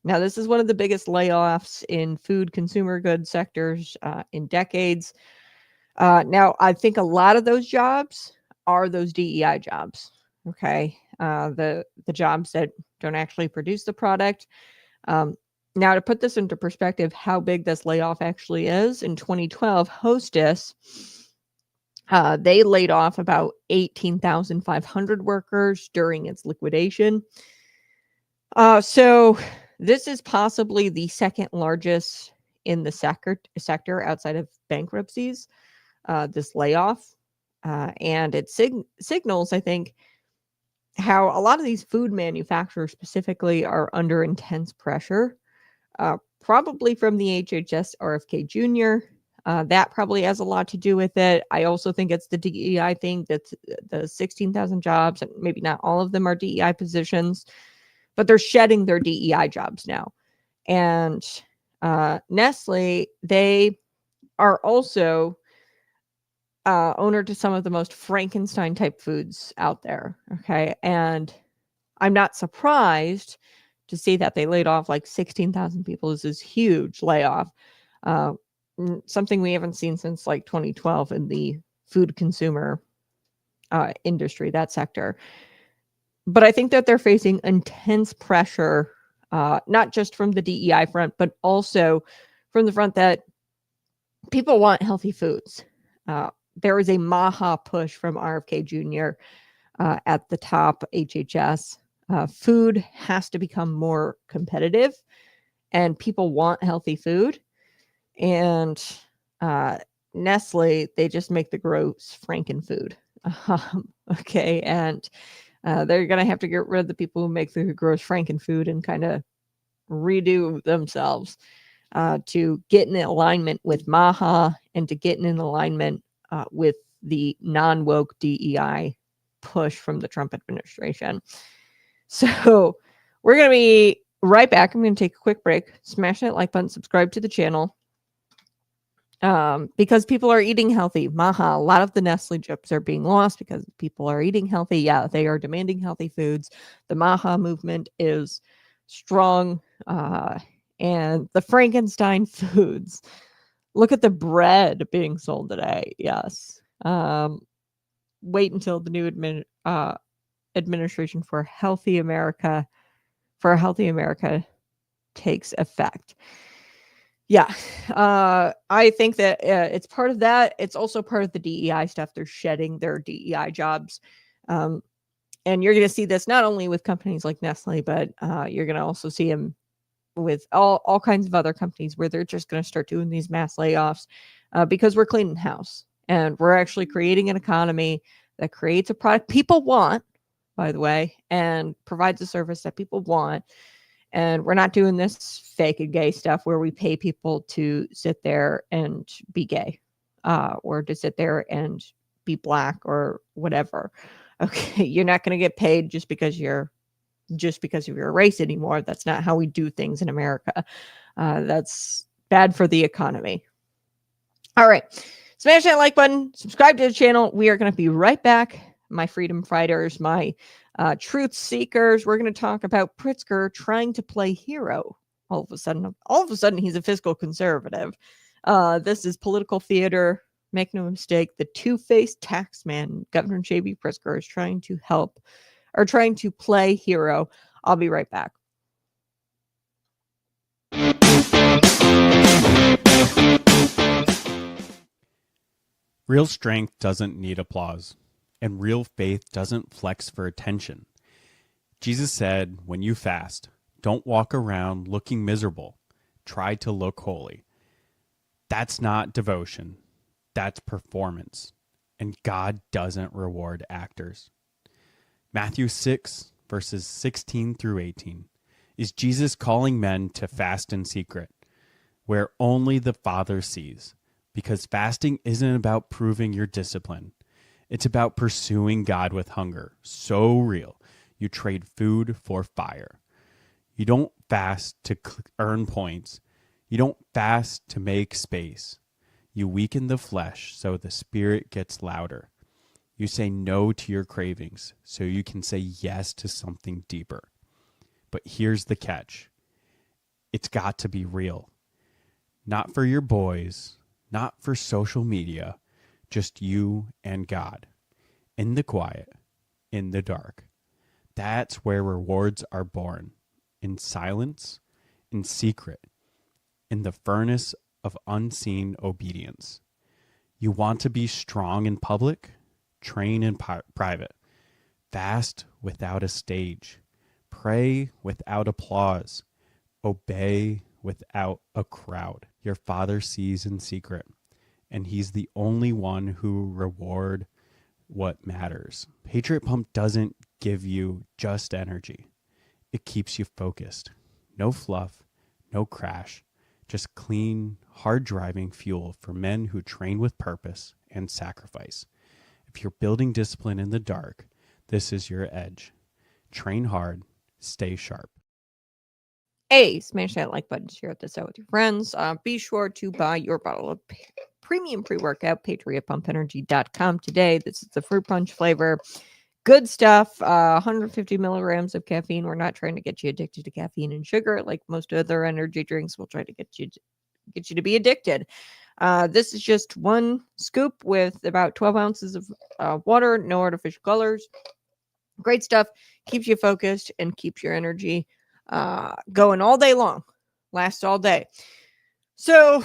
Now, this is one of the biggest layoffs in food consumer goods sectors in decades. Now, I think a lot of those jobs are those DEI jobs. Okay, the jobs that don't actually produce the product. Now, to put this into perspective, how big this layoff actually is, in 2012, Hostess They laid off about 18,500 workers during its liquidation. So this is possibly the second largest in the sector outside of bankruptcies, this layoff. And it signals, I think, how a lot of these food manufacturers specifically are under intense pressure, probably from the HHS RFK Jr. That probably has a lot to do with it. I also think it's the DEI thing. That's the 16,000 jobs, and maybe not all of them are DEI positions, but they're shedding their DEI jobs now. And Nestle, they are also owner to some of the most Frankenstein type foods out there. Okay. And I'm not surprised to see that they laid off like 16,000 people. This is huge layoff. Something we haven't seen since like 2012 in the food consumer industry, that sector. But I think that they're facing intense pressure, not just from the DEI front, but also from the front that people want healthy foods. There is a Maha push from RFK Jr. At the top, HHS. Food has to become more competitive, and people want healthy food. And Nestle, they just make the gross Franken food. Okay, and they're going to have to get rid of the people who make the gross Franken food and kind of redo themselves to get in alignment with Maha and to get in alignment with the non-woke DEI push from the Trump administration. So we're going to be right back. I'm going to take a quick break. Smash that like button, subscribe to the channel. Because people are eating healthy. Maha, a lot of the Nestle chips are being lost because people are eating healthy. Yeah, they are demanding healthy foods. The Maha movement is strong. And the Frankenstein foods. Look at the bread being sold today. Yes. Wait until the new administration for a healthy America takes effect. Yeah, I think that it's part of that. It's also part of the DEI stuff. They're shedding their DEI jobs. And you're going to see this not only with companies like Nestle, but you're going to also see them with all kinds of other companies where they're just going to start doing these mass layoffs because we're cleaning house and we're actually creating an economy that creates a product people want, by the way, and provides a service that people want. And we're not doing this fake and gay stuff where we pay people to sit there and be gay or to sit there and be black or whatever. Okay, you're not going to get paid just because of your race anymore. That's not how we do things in America. That's bad for the economy. All right. Smash that like button. Subscribe to the channel. We are going to be right back. My freedom fighters, my truth seekers. We're going to talk about Pritzker trying to play hero. All of a sudden, he's a fiscal conservative. This is political theater. Make no mistake. The two-faced taxman, Governor J.B. Pritzker, is trying to play hero. I'll be right back. Real strength doesn't need applause, and real faith doesn't flex for attention. Jesus said, when you fast, don't walk around looking miserable. Try to look holy. That's not devotion. That's performance. And God doesn't reward actors. Matthew 6, verses 16 through 18, is Jesus calling men to fast in secret, where only the Father sees, because fasting isn't about proving your discipline. It's about pursuing God with hunger, so real, you trade food for fire. You don't fast to earn points. You don't fast to make space. You weaken the flesh so the spirit gets louder. You say no to your cravings so you can say yes to something deeper. But here's the catch. It's got to be real. Not for your boys, not for social media, just you and God. In the quiet, in the dark. That's where rewards are born. In silence, in secret, in the furnace of unseen obedience. You want to be strong in public? Train in private. Fast without a stage. Pray without applause. Obey without a crowd. Your Father sees in secret, and he's the only one who reward what matters. Patriot Pump doesn't give you just energy. It keeps you focused. No fluff, no crash, just clean, hard-driving fuel for men who train with purpose and sacrifice. If you're building discipline in the dark, this is your edge. Train hard, stay sharp. Hey, smash that like button, share this out with your friends. Be sure to buy your bottle of premium pre-workout, patriotpumpenergy.com today. This is the fruit punch flavor. Good stuff. 150 milligrams of caffeine. We're not trying to get you addicted to caffeine and sugar like most other energy drinks. We'll try to get you to be addicted. This is just one scoop with about 12 ounces of water, no artificial colors. Great stuff. Keeps you focused and keeps your energy going all day long. Lasts all day. So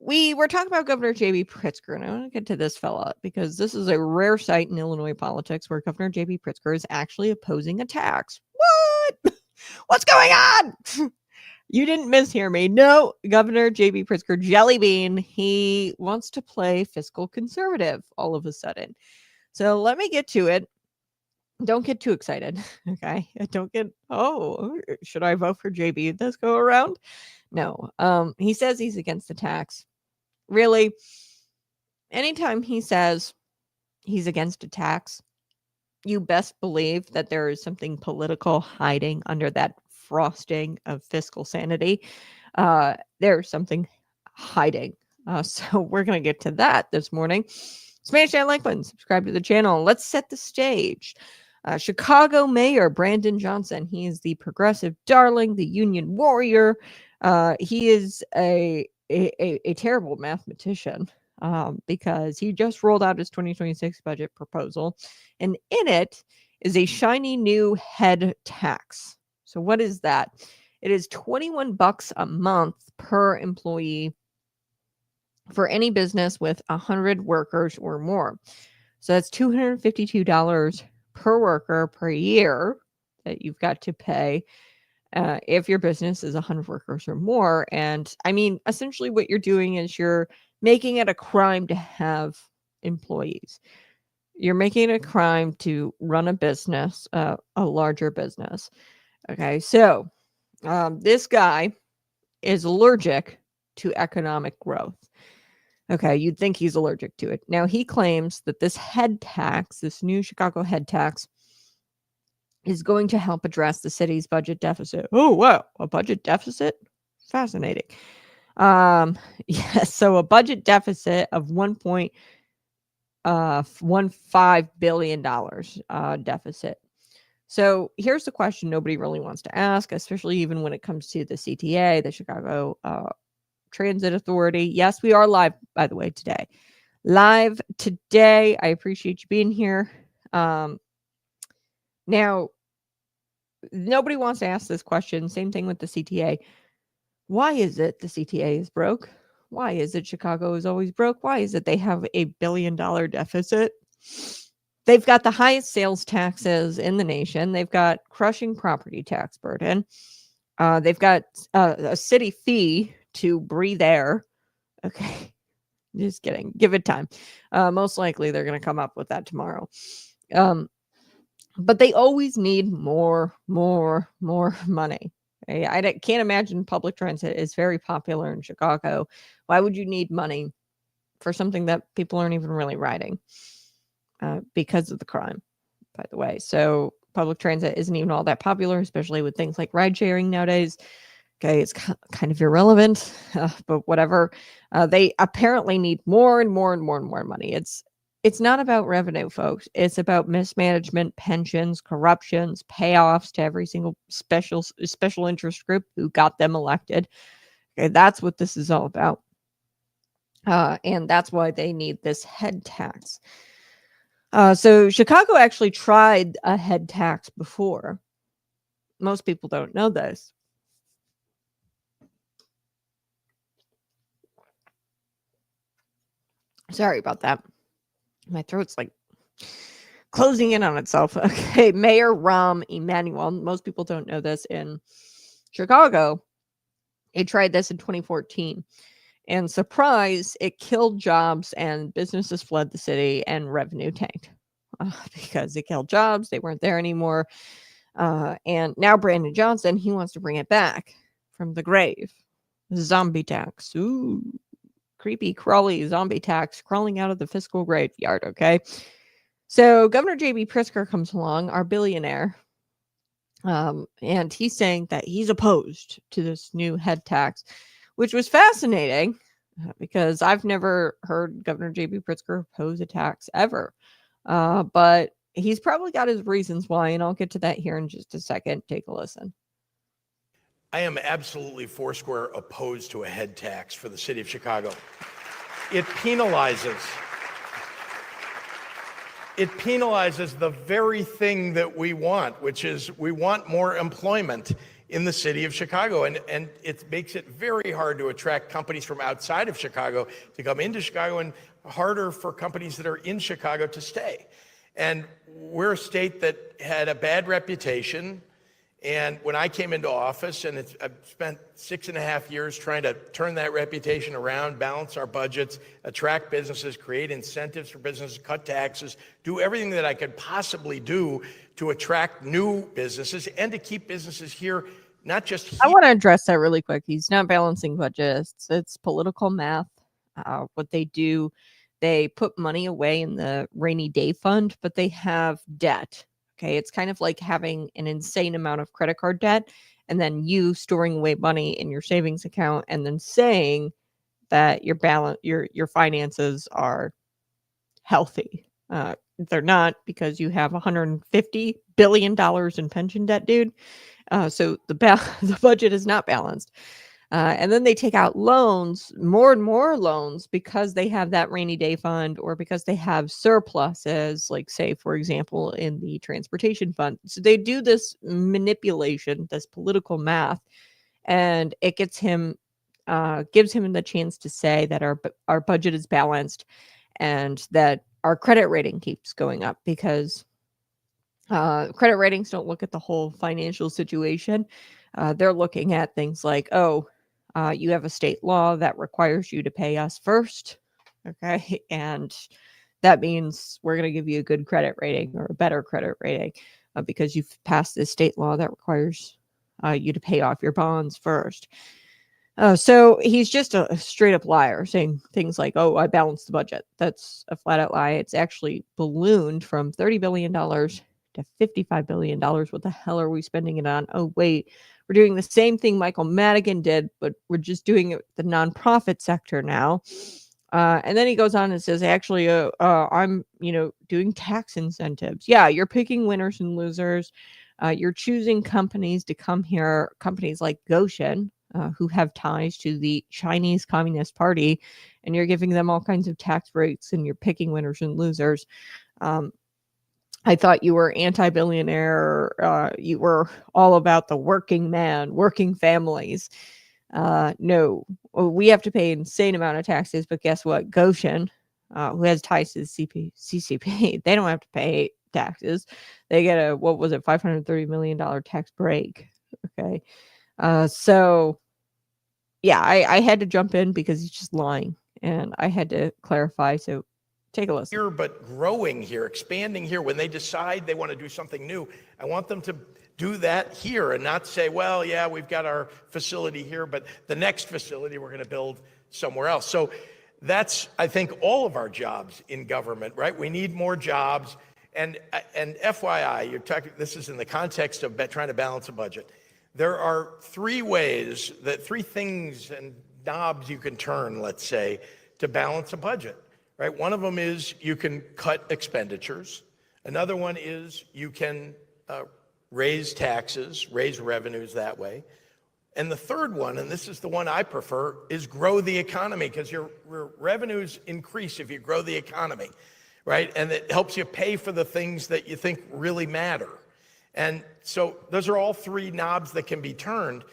we were talking about Governor J.B. Pritzker, and I want to get to this fella because this is a rare sight in Illinois politics where Governor J.B. Pritzker is actually opposing a tax. What? What's going on? You didn't mishear me. No, Governor J.B. Pritzker, jelly bean, he wants to play fiscal conservative all of a sudden. So let me get to it. Don't get too excited, okay? Don't get, should I vote for JB this go around? No. He says he's against the tax. Really, anytime he says he's against a tax, you best believe that there is something political hiding under that frosting of fiscal sanity. There's something hiding. So we're going to get to that this morning. Smash that like button, subscribe to the channel. Let's set the stage. Chicago Mayor Brandon Johnson. He is the progressive darling, the union warrior. He is a terrible mathematician because he just rolled out his 2026 budget proposal, and in it is a shiny new head tax. So what is that? It is $21 a month per employee for any business with 100 workers or more. So that's $252 per worker per year that you've got to pay if your business is 100 workers or more. And I mean, essentially what you're doing is you're making it a crime to have employees. You're making it a crime to run a business, a larger business. Okay, so this guy is allergic to economic growth. Okay, you'd think he's allergic to it. Now, he claims that this head tax, this new Chicago head tax, is going to help address the city's budget deficit. Oh, wow, a budget deficit? Fascinating. Yes, so a budget deficit of $1.15 billion deficit. So here's the question nobody really wants to ask, especially even when it comes to the CTA, the Chicago Transit Authority. Yes, we are live, by the way, today. Live today. I appreciate you being here. Now, nobody wants to ask this question. Same thing with the CTA. Why is it the CTA is broke? Why is it Chicago is always broke? Why is it they have a $1 billion deficit? They've got the highest sales taxes in the nation. They've got crushing property tax burden. They've got a city fee to breathe air. Okay, just kidding. Give it time. Most likely they're going to come up with that tomorrow. But they always need more money. Okay? I can't imagine public transit is very popular in Chicago. Why would you need money for something that people aren't even really riding? Because of the crime, by the way. So public transit isn't even all that popular, especially with things like ride sharing nowadays. Okay, it's kind of irrelevant, but whatever. They apparently need more and more money. It's not about revenue, folks. It's about mismanagement, pensions, corruptions, payoffs to every single special interest group who got them elected. Okay, that's what this is all about. And that's why they need this head tax. So Chicago actually tried a head tax before. Most people don't know this. Sorry about that. My throat's like closing in on itself. Okay, Mayor Rahm Emanuel. Most people don't know this. In Chicago, they tried this in 2014. And surprise, it killed jobs and businesses fled the city and revenue tanked because it killed jobs. They weren't there anymore. And now Brandon Johnson, he wants to bring it back from the grave. Zombie tax. Ooh, creepy, crawly zombie tax crawling out of the fiscal graveyard. Okay. So Governor J.B. Pritzker comes along, our billionaire, and he's saying that he's opposed to this new head tax, which was fascinating because I've never heard Governor J.B. Pritzker oppose a tax ever. But he's probably got his reasons why, and I'll get to that here in just a second. Take a listen. I am absolutely foursquare opposed to a head tax for the city of Chicago. It penalizes the very thing that we want, which is we want more employment in the city of Chicago. And it makes it very hard to attract companies from outside of Chicago to come into Chicago, and harder for companies that are in Chicago to stay. And we're a state that had a bad reputation. And when I came into office, and I've spent 6.5 years trying to turn that reputation around, balance our budgets, attract businesses, create incentives for businesses, cut taxes, do everything that I could possibly do to attract new businesses and to keep businesses here, not just here. I want to address that really quick. He's not balancing budgets. It's political math. What they do, they put money away in the rainy day fund, but they have debt. Okay, it's kind of like having an insane amount of credit card debt and then you storing away money in your savings account and then saying that your finances are healthy. They're not, because you have $150 billion in pension debt, dude. So the budget is not balanced. And then they take out loans, more and more loans, because they have that rainy day fund or because they have surpluses, like, say, for example, in the transportation fund. So they do this manipulation, this political math, and it gives him the chance to say that our budget is balanced and that our credit rating keeps going up, because credit ratings don't look at the whole financial situation. They're looking at things like, you have a state law that requires you to pay us first. Okay. And that means we're going to give you a good credit rating or a better credit rating because you've passed this state law that requires you to pay off your bonds first. So he's just a straight up liar, saying things like, I balanced the budget. That's a flat out lie. It's actually ballooned from $30 billion to $55 billion. What the hell are we spending it on? Oh, wait, we're doing the same thing Michael Madigan did, but we're just doing it with the nonprofit sector now. And then he goes on and says, actually, I'm, doing tax incentives. Yeah, you're picking winners and losers. You're choosing companies to come here, companies like Goshen, who have ties to the Chinese Communist Party, and you're giving them all kinds of tax breaks, and you're picking winners and losers. I thought you were anti-billionaire. You were all about the working man, working families. No, we have to pay an insane amount of taxes, but guess what? Goshen, who has ties to the CCP, they don't have to pay taxes. They get a, $530 million tax break. Okay. So yeah, I had to jump in because he's just lying, and I had to clarify. So take a listen. Here, but growing here, expanding here. When they decide they want to do something new, I want them to do that here and not say, well, yeah, we've got our facility here, but the next facility we're going to build somewhere else. So that's, I think, all of our jobs in government, right? We need more jobs. And FYI, you're talking, this is in the context of trying to balance a budget. There are three things and knobs you can turn, let's say, to balance a budget, right? One of them is you can cut expenditures. Another one is you can raise taxes, raise revenues that way. And the third one, and this is the one I prefer, is grow the economy, because your revenues increase if you grow the economy, right? And it helps you pay for the things that you think really matter. And so those are all three knobs that can be turned,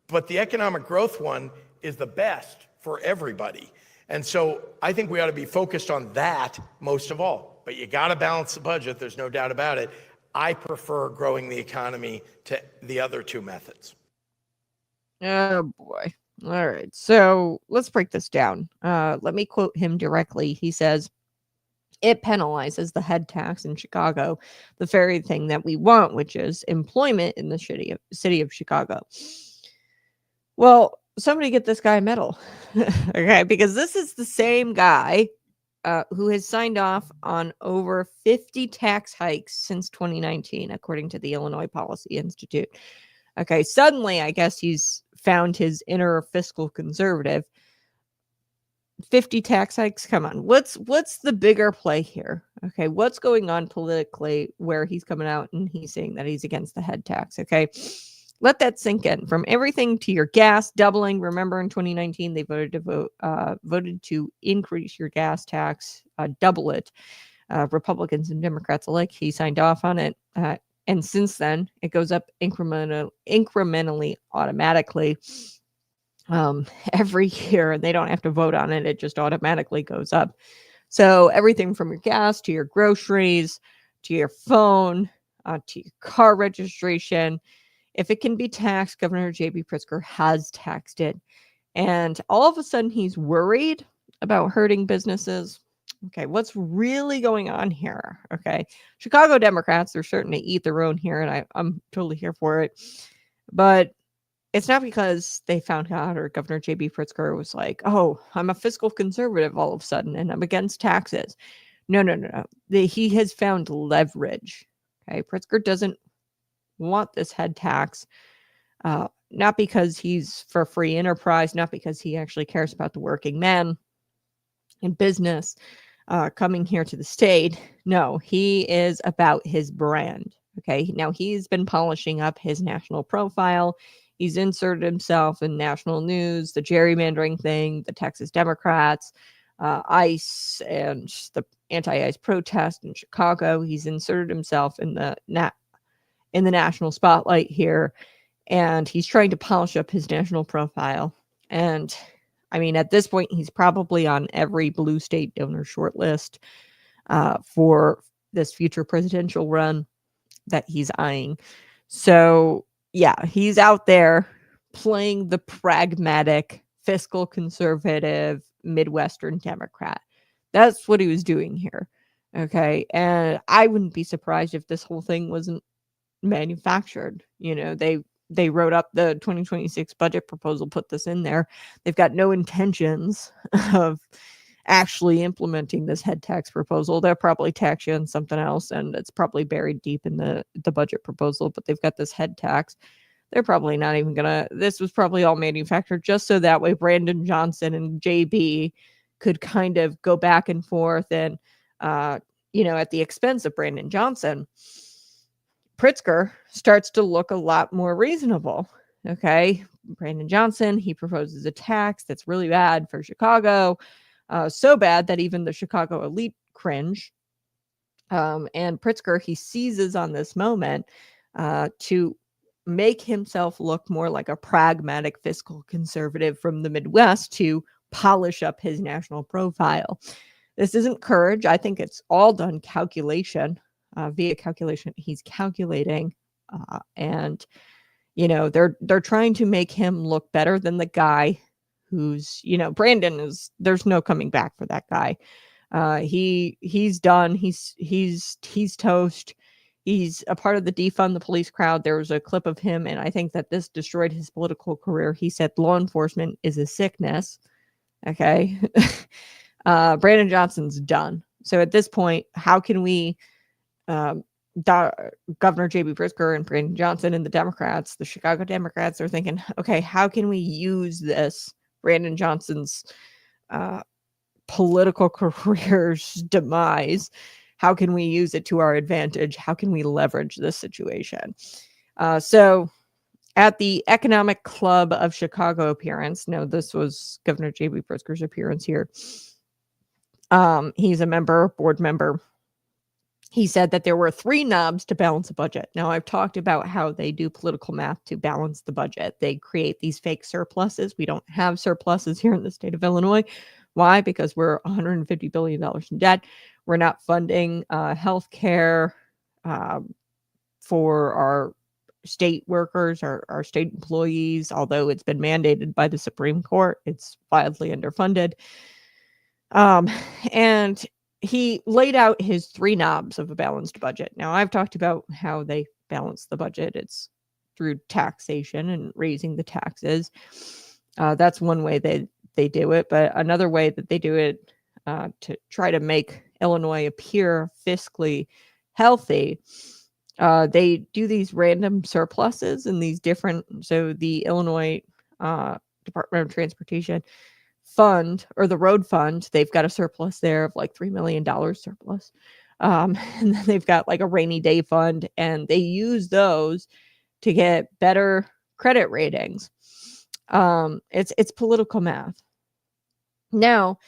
but the economic growth one is the best for everybody. And so I think we ought to be focused on that most of all. But you got to balance the budget. There's no doubt about it. I prefer growing the economy to the other two methods. Oh, boy. All right. So let's break this down. Let me quote him directly. He says, it penalizes the head tax in Chicago, the very thing that we want, which is employment in the city of Chicago. Well, somebody get this guy a medal. Okay, because this is the same guy who has signed off on over 50 tax hikes since 2019, according to the Illinois Policy Institute. Okay, suddenly I guess he's found his inner fiscal conservative. 50 tax hikes, come on. What's the bigger play here? Okay, what's going on politically where he's coming out and he's saying that he's against the head tax? Okay, let that sink in. From everything to your gas doubling. Remember in 2019 they voted to increase your gas tax, double it. Republicans and Democrats alike. He signed off on it, and since then it goes up incrementally, automatically. Every year, and they don't have to vote on it. It just automatically goes up. So everything from your gas to your groceries, to your phone, to your car registration, if it can be taxed, Governor J.B. Pritzker has taxed it. And all of a sudden he's worried about hurting businesses. Okay, what's really going on here? Okay, Chicago Democrats, they're certain to eat their own here, and I'm totally here for it. But it's not because they found out or Governor J.B. Pritzker was like, oh, I'm a fiscal conservative all of a sudden and I'm against taxes. No. He has found leverage. Okay. Pritzker doesn't want this head tax, not because he's for free enterprise, not because he actually cares about the working man in business coming here to the state. No, he is about his brand. Okay. Now he's been polishing up his national profile. He's inserted himself in national news, the gerrymandering thing, the Texas Democrats, ICE, and the anti-ICE protest in Chicago. He's inserted himself in the national spotlight here, and he's trying to polish up his national profile. And I mean, at this point, he's probably on every blue state donor shortlist for this future presidential run that he's eyeing. So yeah, he's out there playing the pragmatic, fiscal conservative, Midwestern Democrat. That's what he was doing here. Okay. And I wouldn't be surprised if this whole thing wasn't manufactured. You know, they wrote up the 2026 budget proposal, put this in there. They've got no intentions of actually implementing this head tax proposal. They'll probably tax you on something else, and it's probably buried deep in the budget proposal, but they've got this head tax. They're probably not even gonna, this was probably all manufactured just so that way Brandon Johnson and JB could kind of go back and forth and, at the expense of Brandon Johnson, Pritzker starts to look a lot more reasonable. Okay. Brandon Johnson, he proposes a tax that's really bad for Chicago. So bad that even the Chicago elite cringe. And Pritzker, he seizes on this moment to make himself look more like a pragmatic fiscal conservative from the Midwest to polish up his national profile. This isn't courage. I think it's all done calculation, via calculation. He's calculating, and they're trying to make him look better than the guy who's, Brandon is, there's no coming back for that guy. He's done. He's toast. He's a part of the defund the police crowd. There was a clip of him, and I think that this destroyed his political career. He said law enforcement is a sickness. Okay. Brandon Johnson's done. So at this point, how can we, Governor J.B. Pritzker and Brandon Johnson and the Democrats, the Chicago Democrats, are thinking, okay, how can we use this Brandon Johnson's political career's demise? How can we use it to our advantage? How can we leverage this situation? So at the Economic Club of Chicago appearance, no, this was Governor J.B. Pritzker's appearance here. He's a board member. He said that there were 3 knobs to balance a budget. Now, I've talked about how they do political math to balance the budget. They create these fake surpluses. We don't have surpluses here in the state of Illinois, Why? Because we're $150 billion in debt. We're not funding health care for our state workers, our state employees, although it's been mandated by the Supreme Court. It's wildly underfunded. And he laid out his 3 knobs of a balanced budget. Now, I've talked about how they balance the budget. It's through taxation and raising the taxes. That's one way they do it. But another way that they do it to try to make Illinois appear fiscally healthy, they do these random surpluses in these different. So the Illinois Department of Transportation fund, or the road fund, they've got a surplus there of like $3 million surplus. And then they've got like a rainy day fund, and they use those to get better credit ratings. It's political math. Now,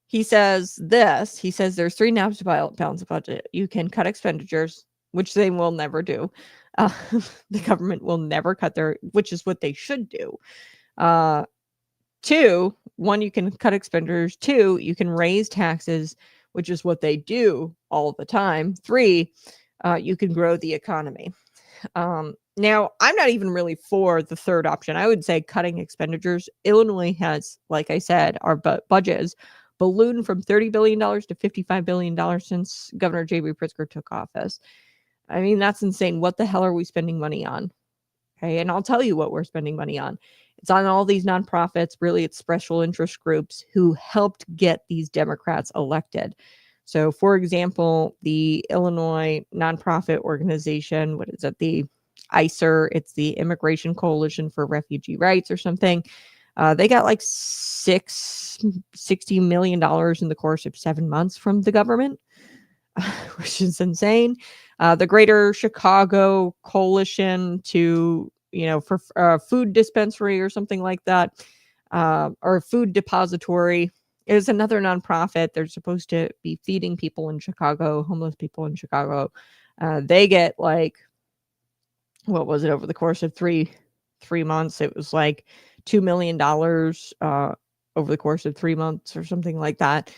he says there's 3 knobs to balance the budget. You can cut expenditures, which they will never do. The government will never cut which is what they should do. 2, you can cut expenditures. 2, you can raise taxes, which is what they do all the time. 3, you can grow the economy. Now, I'm not even really for the third option. I would say cutting expenditures. Illinois has, like I said, our budget is ballooned from $30 billion to $55 billion since Governor J.B. Pritzker took office. I mean, that's insane. What the hell are we spending money on? Okay, and I'll tell you what we're spending money on. It's on all these nonprofits. Really, it's special interest groups who helped get these Democrats elected. So, for example, the Illinois nonprofit organization, what is it? The ICER, it's the Immigration Coalition for Refugee Rights or something. They got like $60 million in the course of 7 months from the government, which is insane. The Greater Chicago Coalition to, for food dispensary or something like that, or food depository, is another nonprofit. They're supposed to be feeding people in Chicago, homeless people in Chicago. They get like, what was it, over the course of three months? It was like $2 million over the course of 3 months or something like that.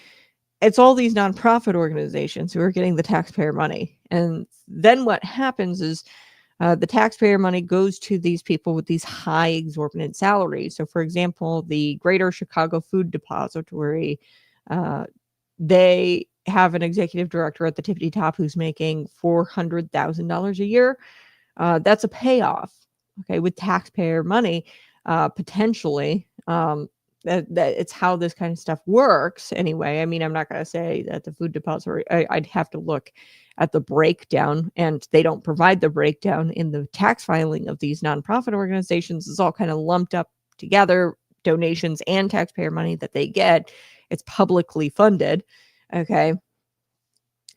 It's all these nonprofit organizations who are getting the taxpayer money. And then what happens is the taxpayer money goes to these people with these high exorbitant salaries. So, for example, the Greater Chicago Food Depository, they have an executive director at the tippity top who's making $400,000 a year. That's a payoff, okay, with taxpayer money, potentially. That it's how this kind of stuff works anyway. I mean, I'm not going to say that the food depository, I'd have to look at the breakdown, and they don't provide the breakdown in the tax filing of these nonprofit organizations. It's all kind of lumped up together, donations and taxpayer money that they get. It's publicly funded, okay?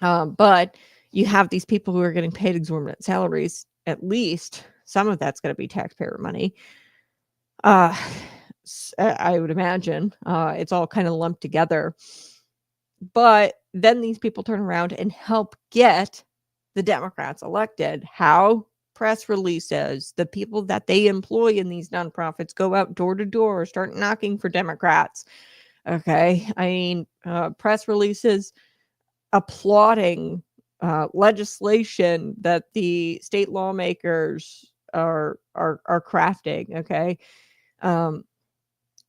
But you have these people who are getting paid exorbitant salaries. At least some of that's going to be taxpayer money. I would imagine it's all kind of lumped together. But then these people turn around and help get the Democrats elected. How? Press releases. The people that they employ in these nonprofits go out door to door, start knocking for Democrats. Okay. I mean, press releases applauding legislation that the state lawmakers are crafting. Okay.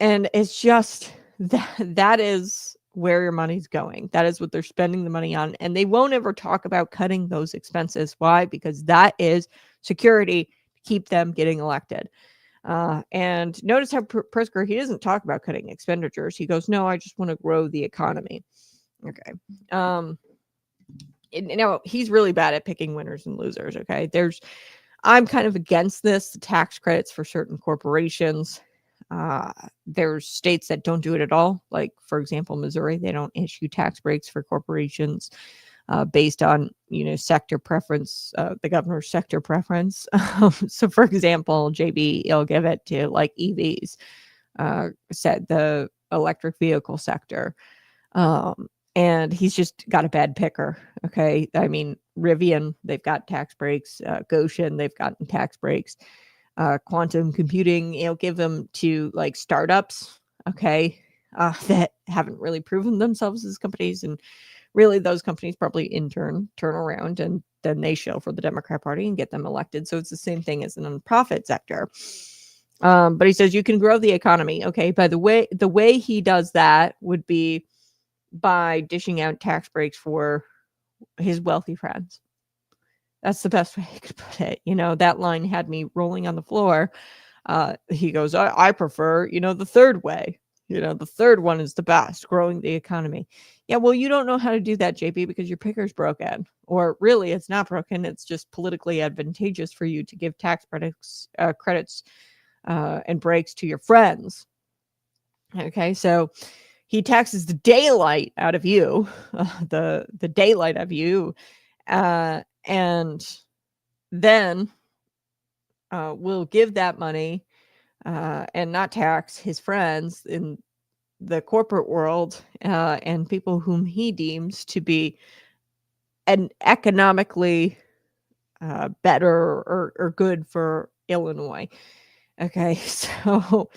And it's just that is where your money's going. That is what they're spending the money on. And they won't ever talk about cutting those expenses. Why? Because that is security to keep them getting elected. And notice how Pritzker, he doesn't talk about cutting expenditures. He goes, no, I just want to grow the economy. Okay. He's really bad at picking winners and losers. Okay. I'm kind of against this, the tax credits for certain corporations. There's states that don't do it at all. Like, for example, Missouri, they don't issue tax breaks for corporations based on, sector preference, the governor's sector preference. So, for example, JB, he'll give it to like EVs, said the electric vehicle sector. And he's just got a bad picker. Okay. I mean, Rivian, they've got tax breaks. Goshen, they've gotten tax breaks. Quantum computing, give them to like startups. Okay. that haven't really proven themselves as companies. And really, those companies probably in turn turn around and then they shill for the Democrat Party and get them elected. So it's the same thing as the nonprofit sector. But he says you can grow the economy. Okay. By the way he does that would be by dishing out tax breaks for his wealthy friends. That's the best way I could put it. That line had me rolling on the floor. He goes, I prefer, the third way. The third one is the best, growing the economy. Yeah, well, you don't know how to do that, JP, because your picker's broken. Or really, it's not broken. It's just politically advantageous for you to give tax credits and breaks to your friends. Okay, so he taxes the daylight out of you, the daylight of you, and then will give that money and not tax his friends in the corporate world and people whom he deems to be an economically better or good for Illinois. Okay, so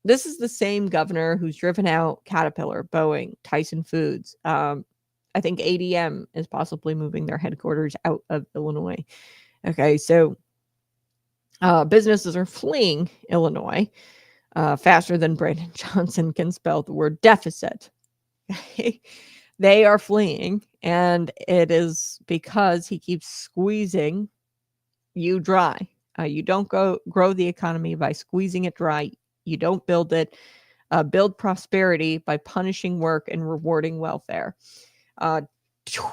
this is the same governor who's driven out Caterpillar, Boeing, Tyson Foods. I think ADM is possibly moving their headquarters out of Illinois. Okay, so businesses are fleeing Illinois faster than Brandon Johnson can spell the word deficit. They are fleeing, and it is because he keeps squeezing you dry. You don't grow the economy by squeezing it dry. You don't build it. Build prosperity by punishing work and rewarding welfare.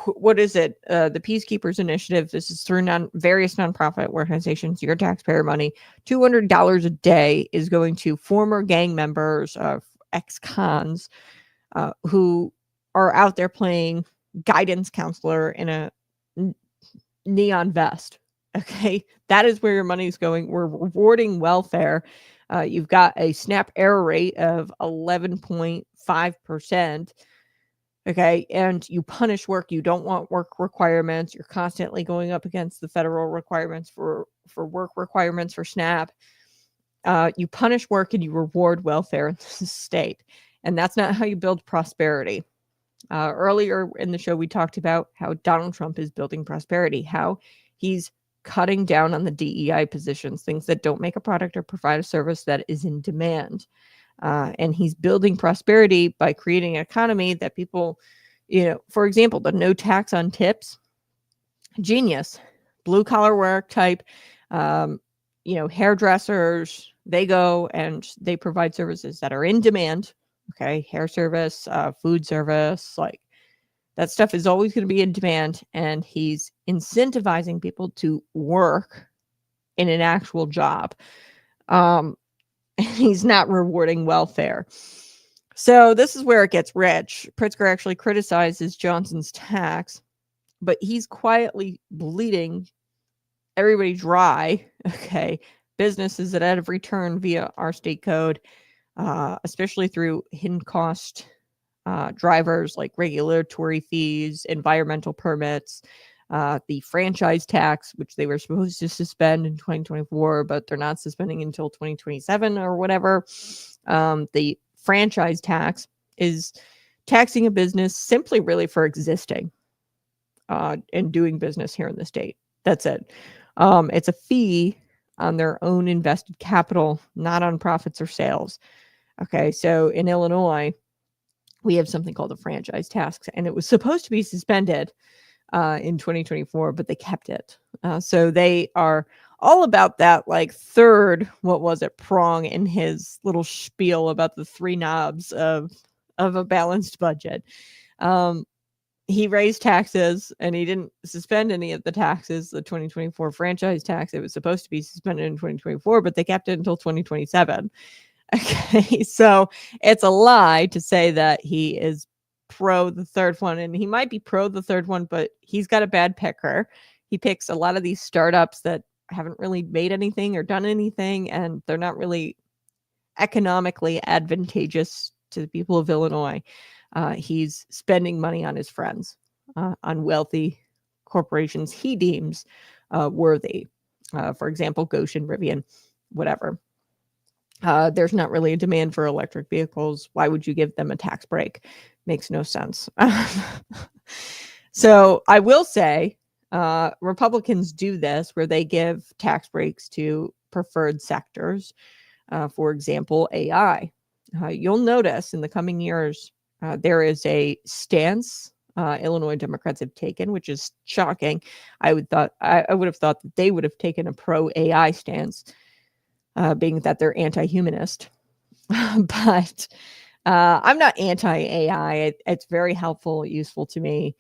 What is it? The Peacekeepers Initiative. This is through various nonprofit organizations. Your taxpayer money. $200 a day is going to former gang members, ex-cons, who are out there playing guidance counselor in a neon vest. Okay, that is where your money is going. We're rewarding welfare. You've got a SNAP error rate of 11.5%. Okay, and you punish work. You don't want work requirements. You're constantly going up against the federal requirements for work requirements for SNAP. You punish work and you reward welfare in this state. And that's not how you build prosperity. Earlier in the show, we talked about how Donald Trump is building prosperity, how he's cutting down on the DEI positions, things that don't make a product or provide a service that is in demand. And he's building prosperity by creating an economy that people, for example, the no tax on tips, genius, blue collar work type, hairdressers, they go and they provide services that are in demand. Okay. Hair service, food service, like that stuff is always going to be in demand. And he's incentivizing people to work in an actual job. He's not rewarding welfare. So this is where it gets rich. Pritzker actually criticizes Johnson's tax, but he's quietly bleeding everybody dry. Okay. Businesses that have returned via our state code, especially through hidden cost drivers like regulatory fees, environmental permits, the franchise tax, which they were supposed to suspend in 2024, but they're not suspending until 2027 or whatever. The franchise tax is taxing a business simply really for existing and doing business here in the state. That's it. It's a fee on their own invested capital, not on profits or sales. Okay, so in Illinois, we have something called the franchise tax, and it was supposed to be suspended in 2024, but they kept it. So they are all about that, like third, prong in his little spiel about the three knobs of a balanced budget. He raised taxes and he didn't suspend any of the taxes. The 2024 franchise tax, it was supposed to be suspended in 2024, but they kept it until 2027. Okay, so it's a lie to say that he is pro the third one, and he might be pro the third one, but he's got a bad picker. He picks a lot of these startups that haven't really made anything or done anything, and they're not really economically advantageous to the people of Illinois. He's spending money on his friends, on wealthy corporations he deems worthy. For example, Goshen, Rivian, whatever. There's not really a demand for electric vehicles. Why would you give them a tax break? Makes no sense. So I will say Republicans do this where they give tax breaks to preferred sectors. For example, AI. You'll notice in the coming years, there is a stance Illinois Democrats have taken, which is shocking. I would have thought that they would have taken a pro AI stance, being that they're anti-humanist. But I'm not anti-AI. It's very helpful, useful to me.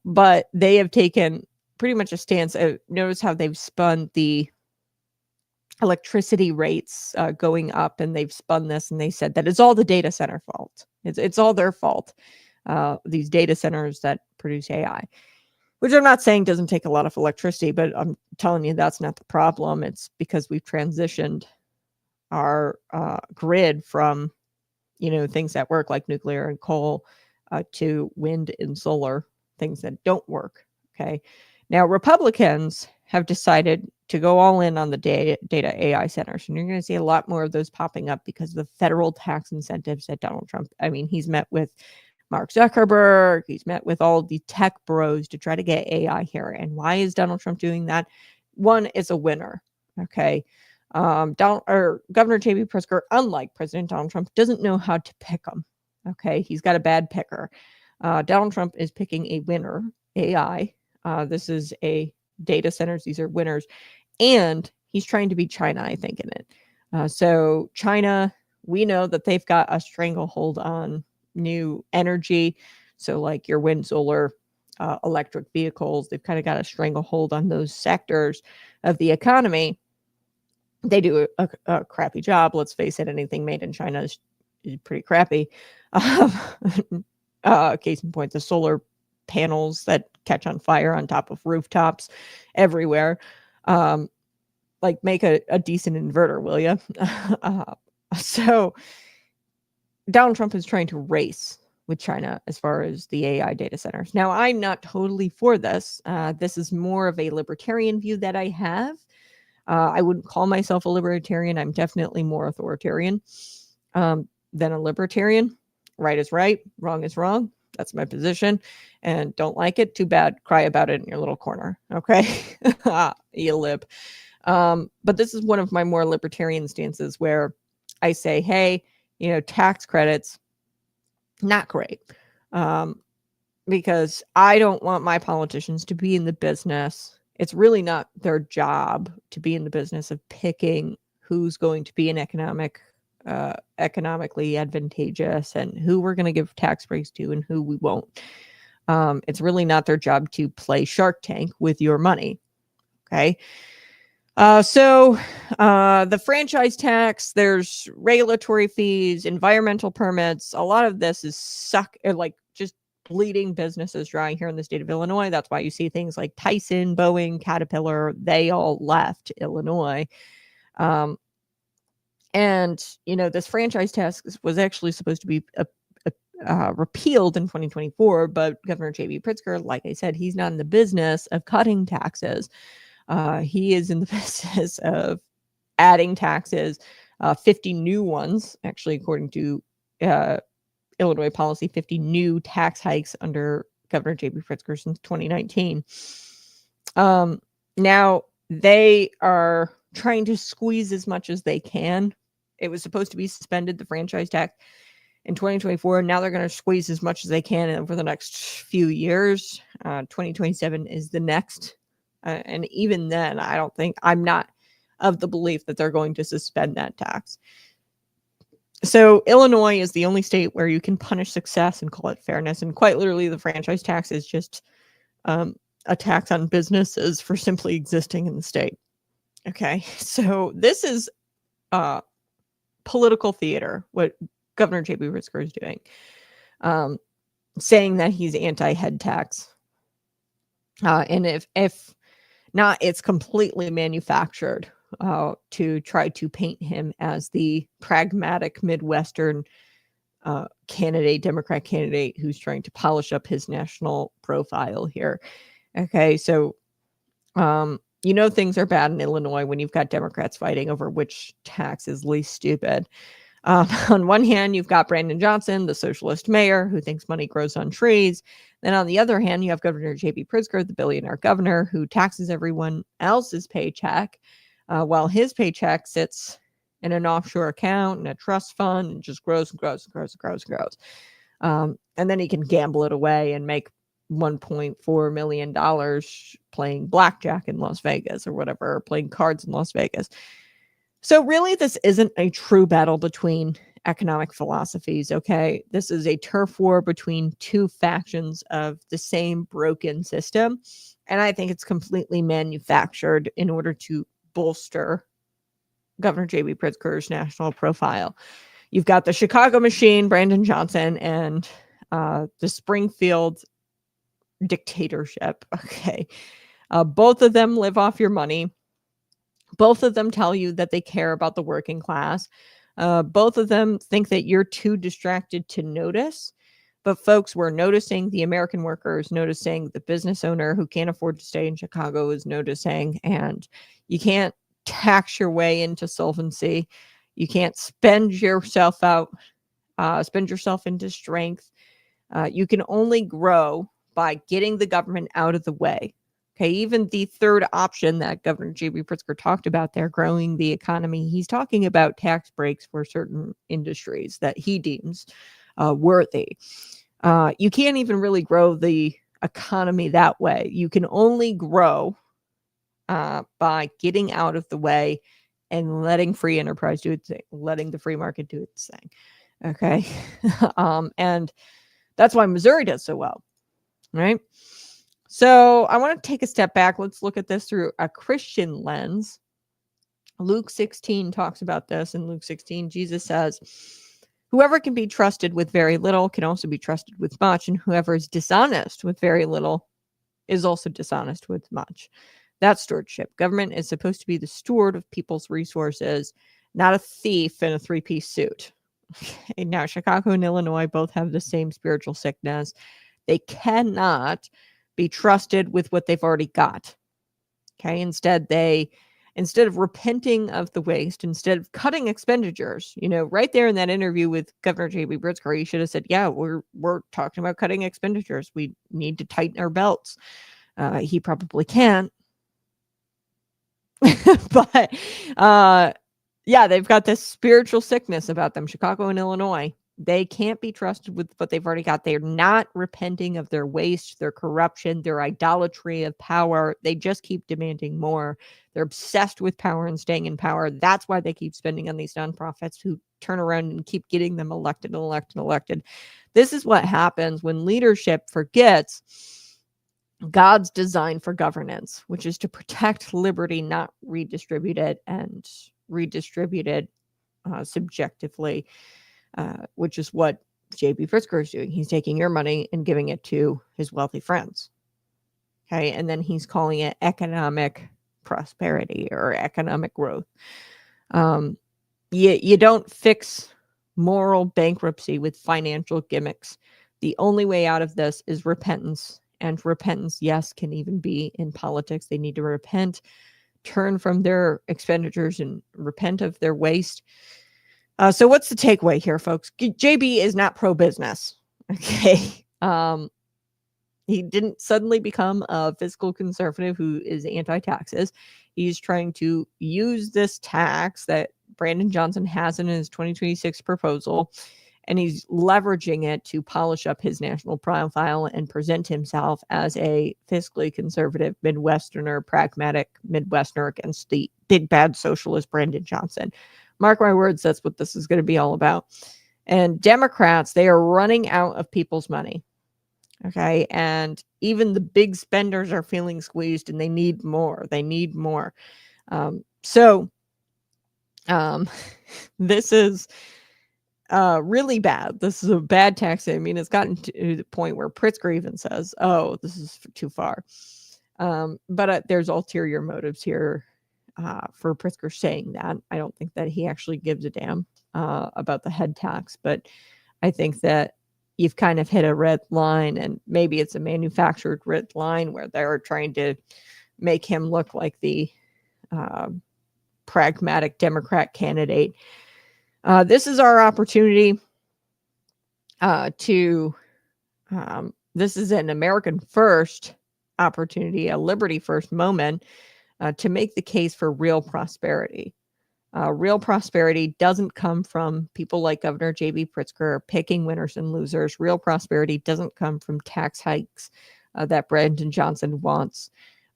But they have taken pretty much a stance. Notice how they've spun the electricity rates going up, and they've spun this, and they said that it's all the data center fault. It's all their fault. These data centers that produce AI, which I'm not saying doesn't take a lot of electricity, but I'm telling you that's not the problem. It's because we've transitioned our grid from, things that work like nuclear and coal to wind and solar, things that don't work. Okay. Now, Republicans have decided to go all in on the data AI centers. And you're going to see a lot more of those popping up because of the federal tax incentives that Donald Trump, he's met with Mark Zuckerberg. He's met with all the tech bros to try to get AI here. And why is Donald Trump doing that? One, is a winner. Okay. Governor J.B. Pritzker, unlike President Donald Trump, doesn't know how to pick them. Okay. He's got a bad picker. Donald Trump is picking a winner, AI. This is a data centers. These are winners. And he's trying to beat China, I think, in it. So China, we know that they've got a stranglehold on new energy. So like your wind, solar, electric vehicles, they've kind of got a stranglehold on those sectors of the economy. They do a crappy job. Let's face it, anything made in China is pretty crappy. Case in point, the solar panels that catch on fire on top of rooftops everywhere. Like, make a decent inverter, will you? So Donald Trump is trying to race with China as far as the AI data centers. Now, I'm not totally for this. This is more of a libertarian view that I have. I wouldn't call myself a libertarian. I'm definitely more authoritarian than a libertarian. Right is right, wrong is wrong. That's my position. And don't like it? Too bad. Cry about it in your little corner. Okay? You lib. But this is one of my more libertarian stances where I say, hey, tax credits, not great. Because I don't want my politicians to be in the business. It's really not their job to be in the business of picking who's going to be an economically advantageous and who we're going to give tax breaks to and who we won't. It's really not their job to play Shark Tank with your money. Okay. So the franchise tax, there's regulatory fees, environmental permits. A lot of this is just bleeding businesses dry here in the state of Illinois. That's why you see things like Tyson, Boeing, Caterpillar, they all left Illinois. And this franchise tax was actually supposed to be repealed in 2024, but Governor J.B. Pritzker, like I said, he's not in the business of cutting taxes. He is in the business of adding taxes, 50 new ones, actually, according to Illinois policy, 50 new tax hikes under Governor J.B. Pritzker since 2019. Now they are trying to squeeze as much as they can. It was supposed to be suspended, the franchise tax, in 2024. Now they're going to squeeze as much as they can over the next few years. 2027 is the next. And even then, I'm not of the belief that they're going to suspend that tax. So Illinois is the only state where you can punish success and call it fairness. And quite literally, the franchise tax is just a tax on businesses for simply existing in the state. Okay, so this is political theater, what Governor J.B. Pritzker is doing, saying that he's anti-head tax. And if not, it's completely manufactured to try to paint him as the pragmatic Midwestern Democrat candidate who's trying to polish up his national profile here. Okay, so You know things are bad in Illinois when you've got Democrats fighting over which tax is least stupid. On one hand, you've got Brandon Johnson, the socialist mayor, who thinks money grows on trees. Then on the other hand, you have Governor J.B. Pritzker, the billionaire governor, who taxes everyone else's paycheck while his paycheck sits in an offshore account and a trust fund and just grows and grows and grows and grows and grows. And then he can gamble it away and make $1.4 million playing blackjack in Las Vegas or whatever, or playing cards in Las Vegas. So really, this isn't a true battle between economic philosophies, okay? This is a turf war between two factions of the same broken system. And I think it's completely manufactured in order to bolster Governor J.B. Pritzker's national profile. You've got the Chicago machine, Brandon Johnson, and the Springfield dictatorship, okay? Both of them live off your money. Both of them tell you that they care about the working class. Both of them think that you're too distracted to notice. But folks, we're noticing. The American worker is noticing. The business owner who can't afford to stay in Chicago is noticing. And you can't tax your way into solvency. You can't spend yourself out, spend yourself into strength. You can only grow by getting the government out of the way. Okay, even the third option that Governor J.B. Pritzker talked about there, growing the economy, he's talking about tax breaks for certain industries that he deems worthy. You can't even really grow the economy that way. You can only grow by getting out of the way and letting free enterprise do its thing, letting the free market do its thing. Okay, and that's why Missouri does so well, right? So I want to take a step back. Let's look at this through a Christian lens. Luke 16 talks about this. In Luke 16, Jesus says, whoever can be trusted with very little can also be trusted with much, and whoever is dishonest with very little is also dishonest with much. That's stewardship. Government is supposed to be the steward of people's resources, not a thief in a three-piece suit. Okay, now, Chicago and Illinois both have the same spiritual sickness. They cannot be trusted with what they've already got. Okay, instead of repenting of the waste, instead of cutting expenditures, right there in that interview with Governor J.B. Pritzker, he should have said, yeah, we're talking about cutting expenditures. We need to tighten our belts. He probably can't. But yeah, they've got this spiritual sickness about them, Chicago and Illinois. They can't be trusted with what they've already got. They're not repenting of their waste, their corruption, their idolatry of power. They just keep demanding more. They're obsessed with power and staying in power. That's why they keep spending on these nonprofits who turn around and keep getting them elected. This is what happens when leadership forgets God's design for governance, which is to protect liberty, not redistribute it, and redistribute it subjectively. Which is what J.B. Pritzker is doing. He's taking your money and giving it to his wealthy friends. Okay, and then he's calling it economic prosperity or economic growth. You don't fix moral bankruptcy with financial gimmicks. The only way out of this is repentance. And repentance, yes, can even be in politics. They need to repent, turn from their expenditures and repent of their waste. So what's the takeaway here, folks? JB is not pro-business. Okay. He didn't suddenly become a fiscal conservative who is anti-taxes. He's trying to use this tax that Brandon Johnson has in his 2026 proposal, and he's leveraging it to polish up his national profile and present himself as a fiscally conservative Midwesterner, pragmatic Midwesterner against the big bad socialist Brandon Johnson. Mark my words, that's what this is going to be all about. And Democrats, they are running out of people's money. Okay. And even the big spenders are feeling squeezed and they need more. This is really bad. This is a bad tax. I mean, it's gotten to the point where Pritzker even says, oh, this is too far. But there's ulterior motives here. For Pritzker saying that. I don't think that he actually gives a damn about the head tax, but I think that you've kind of hit a red line, and maybe it's a manufactured red line where they're trying to make him look like the pragmatic Democrat candidate. This is our opportunity this is an American first opportunity, a liberty first moment to make the case for real prosperity. Real prosperity doesn't come from people like Governor J.B. Pritzker picking winners and losers. Real prosperity doesn't come from tax hikes that Brandon Johnson wants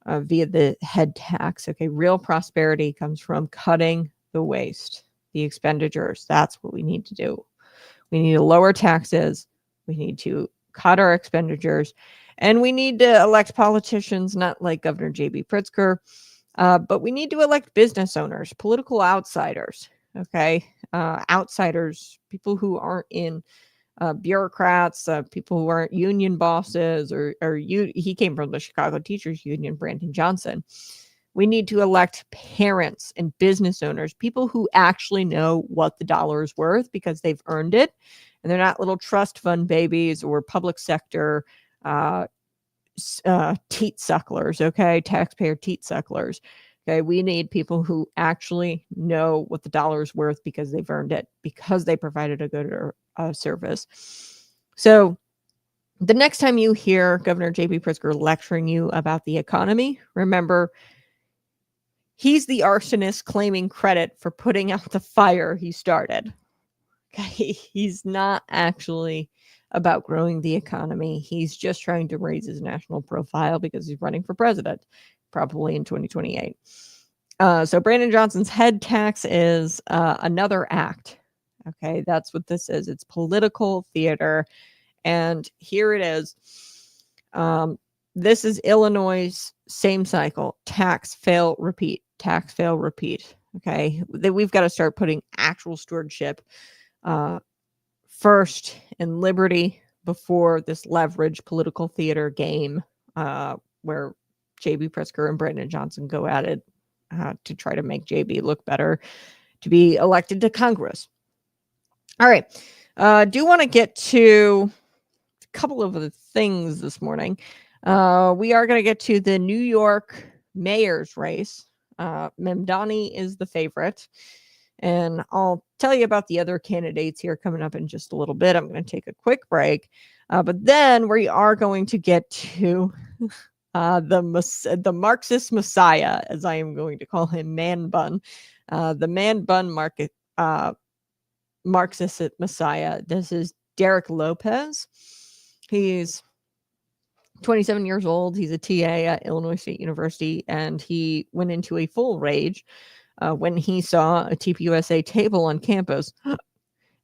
via the head tax. Okay, real prosperity comes from cutting the waste, the expenditures. That's what we need to do. We need to lower taxes. We need to cut our expenditures. And we need to elect politicians, not like Governor J.B. Pritzker, but we need to elect business owners, political outsiders, okay? Outsiders, people who aren't in bureaucrats, people who aren't union bosses, he came from the Chicago Teachers Union, Brandon Johnson. We need to elect parents and business owners, people who actually know what the dollar is worth because they've earned it. And they're not little trust fund babies or public sector teat sucklers, okay? Taxpayer teat sucklers. Okay, we need people who actually know what the dollar is worth because they've earned it, because they provided a good or service. So the next time you hear Governor J.B. Pritzker lecturing you about the economy, remember, he's the arsonist claiming credit for putting out the fire he started. Okay, he's not actually about growing the economy. He's just trying to raise his national profile because he's running for president, probably in 2028. So Brandon Johnson's head tax is another act. Okay, that's what this is. It's political theater. And here it is. This is Illinois' same cycle. Tax, fail, repeat. Tax, fail, repeat. Okay, we've got to start putting actual stewardship first in liberty before this leverage political theater game where J.B. Pritzker and Brandon Johnson go at it to try to make J.B. look better to be elected to Congress. All right. Do want to get to a couple of the things this morning. We are going to get to the New York mayor's race. Mamdani is the favorite. And I'll tell you about the other candidates here coming up in just a little bit. I'm going to take a quick break. But then we are going to get to the Marxist Messiah, as I am going to call him, Man Bun. The Man Bun Marxist Messiah. This is Derek Lopez. He's 27 years old. He's a TA at Illinois State University, and he went into a full rage when he saw a TPUSA table on campus,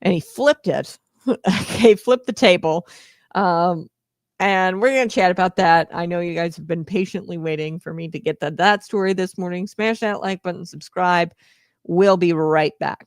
and he flipped it. Okay, flipped the table. And we're going to chat about that. I know you guys have been patiently waiting for me to get that story this morning. Smash that like button, subscribe. We'll be right back.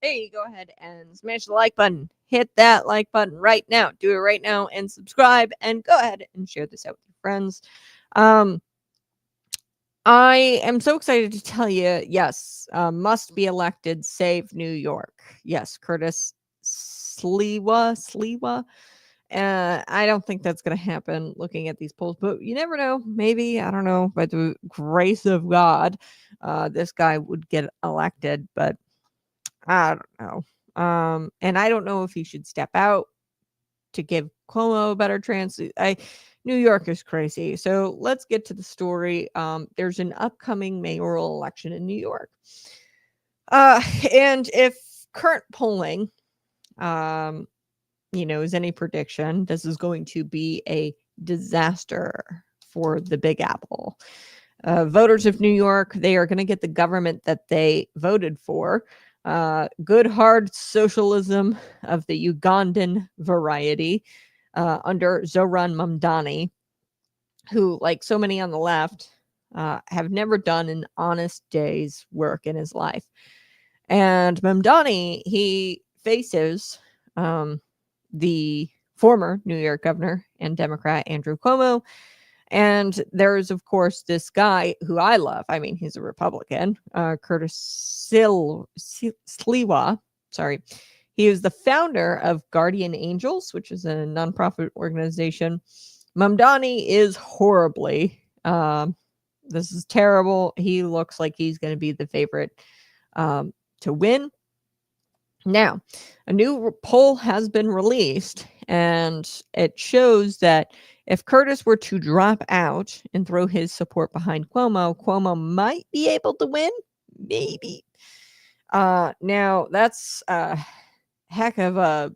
Hey, go ahead and smash the like button. Hit that like button right now. Do it right now and subscribe, and go ahead and share this out with your friends. I am so excited to tell you, yes, must be elected, save New York. Yes, Curtis Sliwa. I don't think that's going to happen looking at these polls, but you never know. Maybe, I don't know, by the grace of God, this guy would get elected, but I don't know. And I don't know if he should step out to give Cuomo a better chance. New York is crazy. So let's get to the story. There's an upcoming mayoral election in New York. And if current polling is any prediction, this is going to be a disaster for the Big Apple. Voters of New York, they are going to get the government that they voted for. Good hard socialism of the Ugandan variety under Zoran Mamdani, who, like so many on the left, have never done an honest day's work in his life. And Mamdani, he faces the former New York governor and Democrat Andrew Cuomo. And there's, of course, this guy who I love. I mean, he's a Republican, Curtis Sliwa. Sorry. He is the founder of Guardian Angels, which is a nonprofit organization. Mamdani is horribly. This is terrible. He looks like he's going to be the favorite to win. Now, a new poll has been released, and it shows that if Curtis were to drop out and throw his support behind Cuomo, Cuomo might be able to win. Maybe. Now, that's a heck of a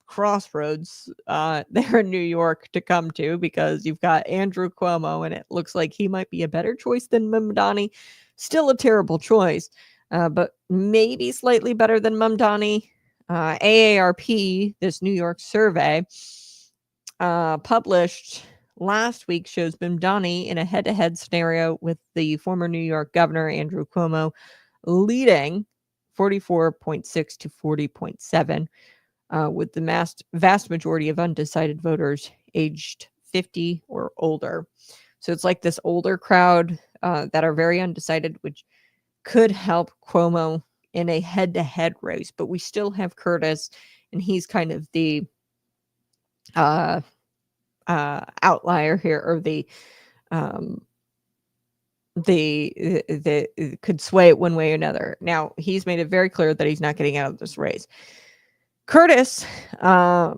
crossroads there in New York to come to, because you've got Andrew Cuomo, and it looks like he might be a better choice than Mamdani. Still a terrible choice, but maybe slightly better than Mamdani. AARP, this New York survey, published last week, shows Mamdani in a head-to-head scenario with the former New York governor, Andrew Cuomo, leading 44.6 to 40.7, with the vast majority of undecided voters aged 50 or older. So it's like this older crowd that are very undecided, which could help Cuomo in a head-to-head race. But we still have Curtis, and he's kind of the outlier here, or the could sway it one way or another. Now, he's made it very clear that he's not getting out of this race. Curtis, or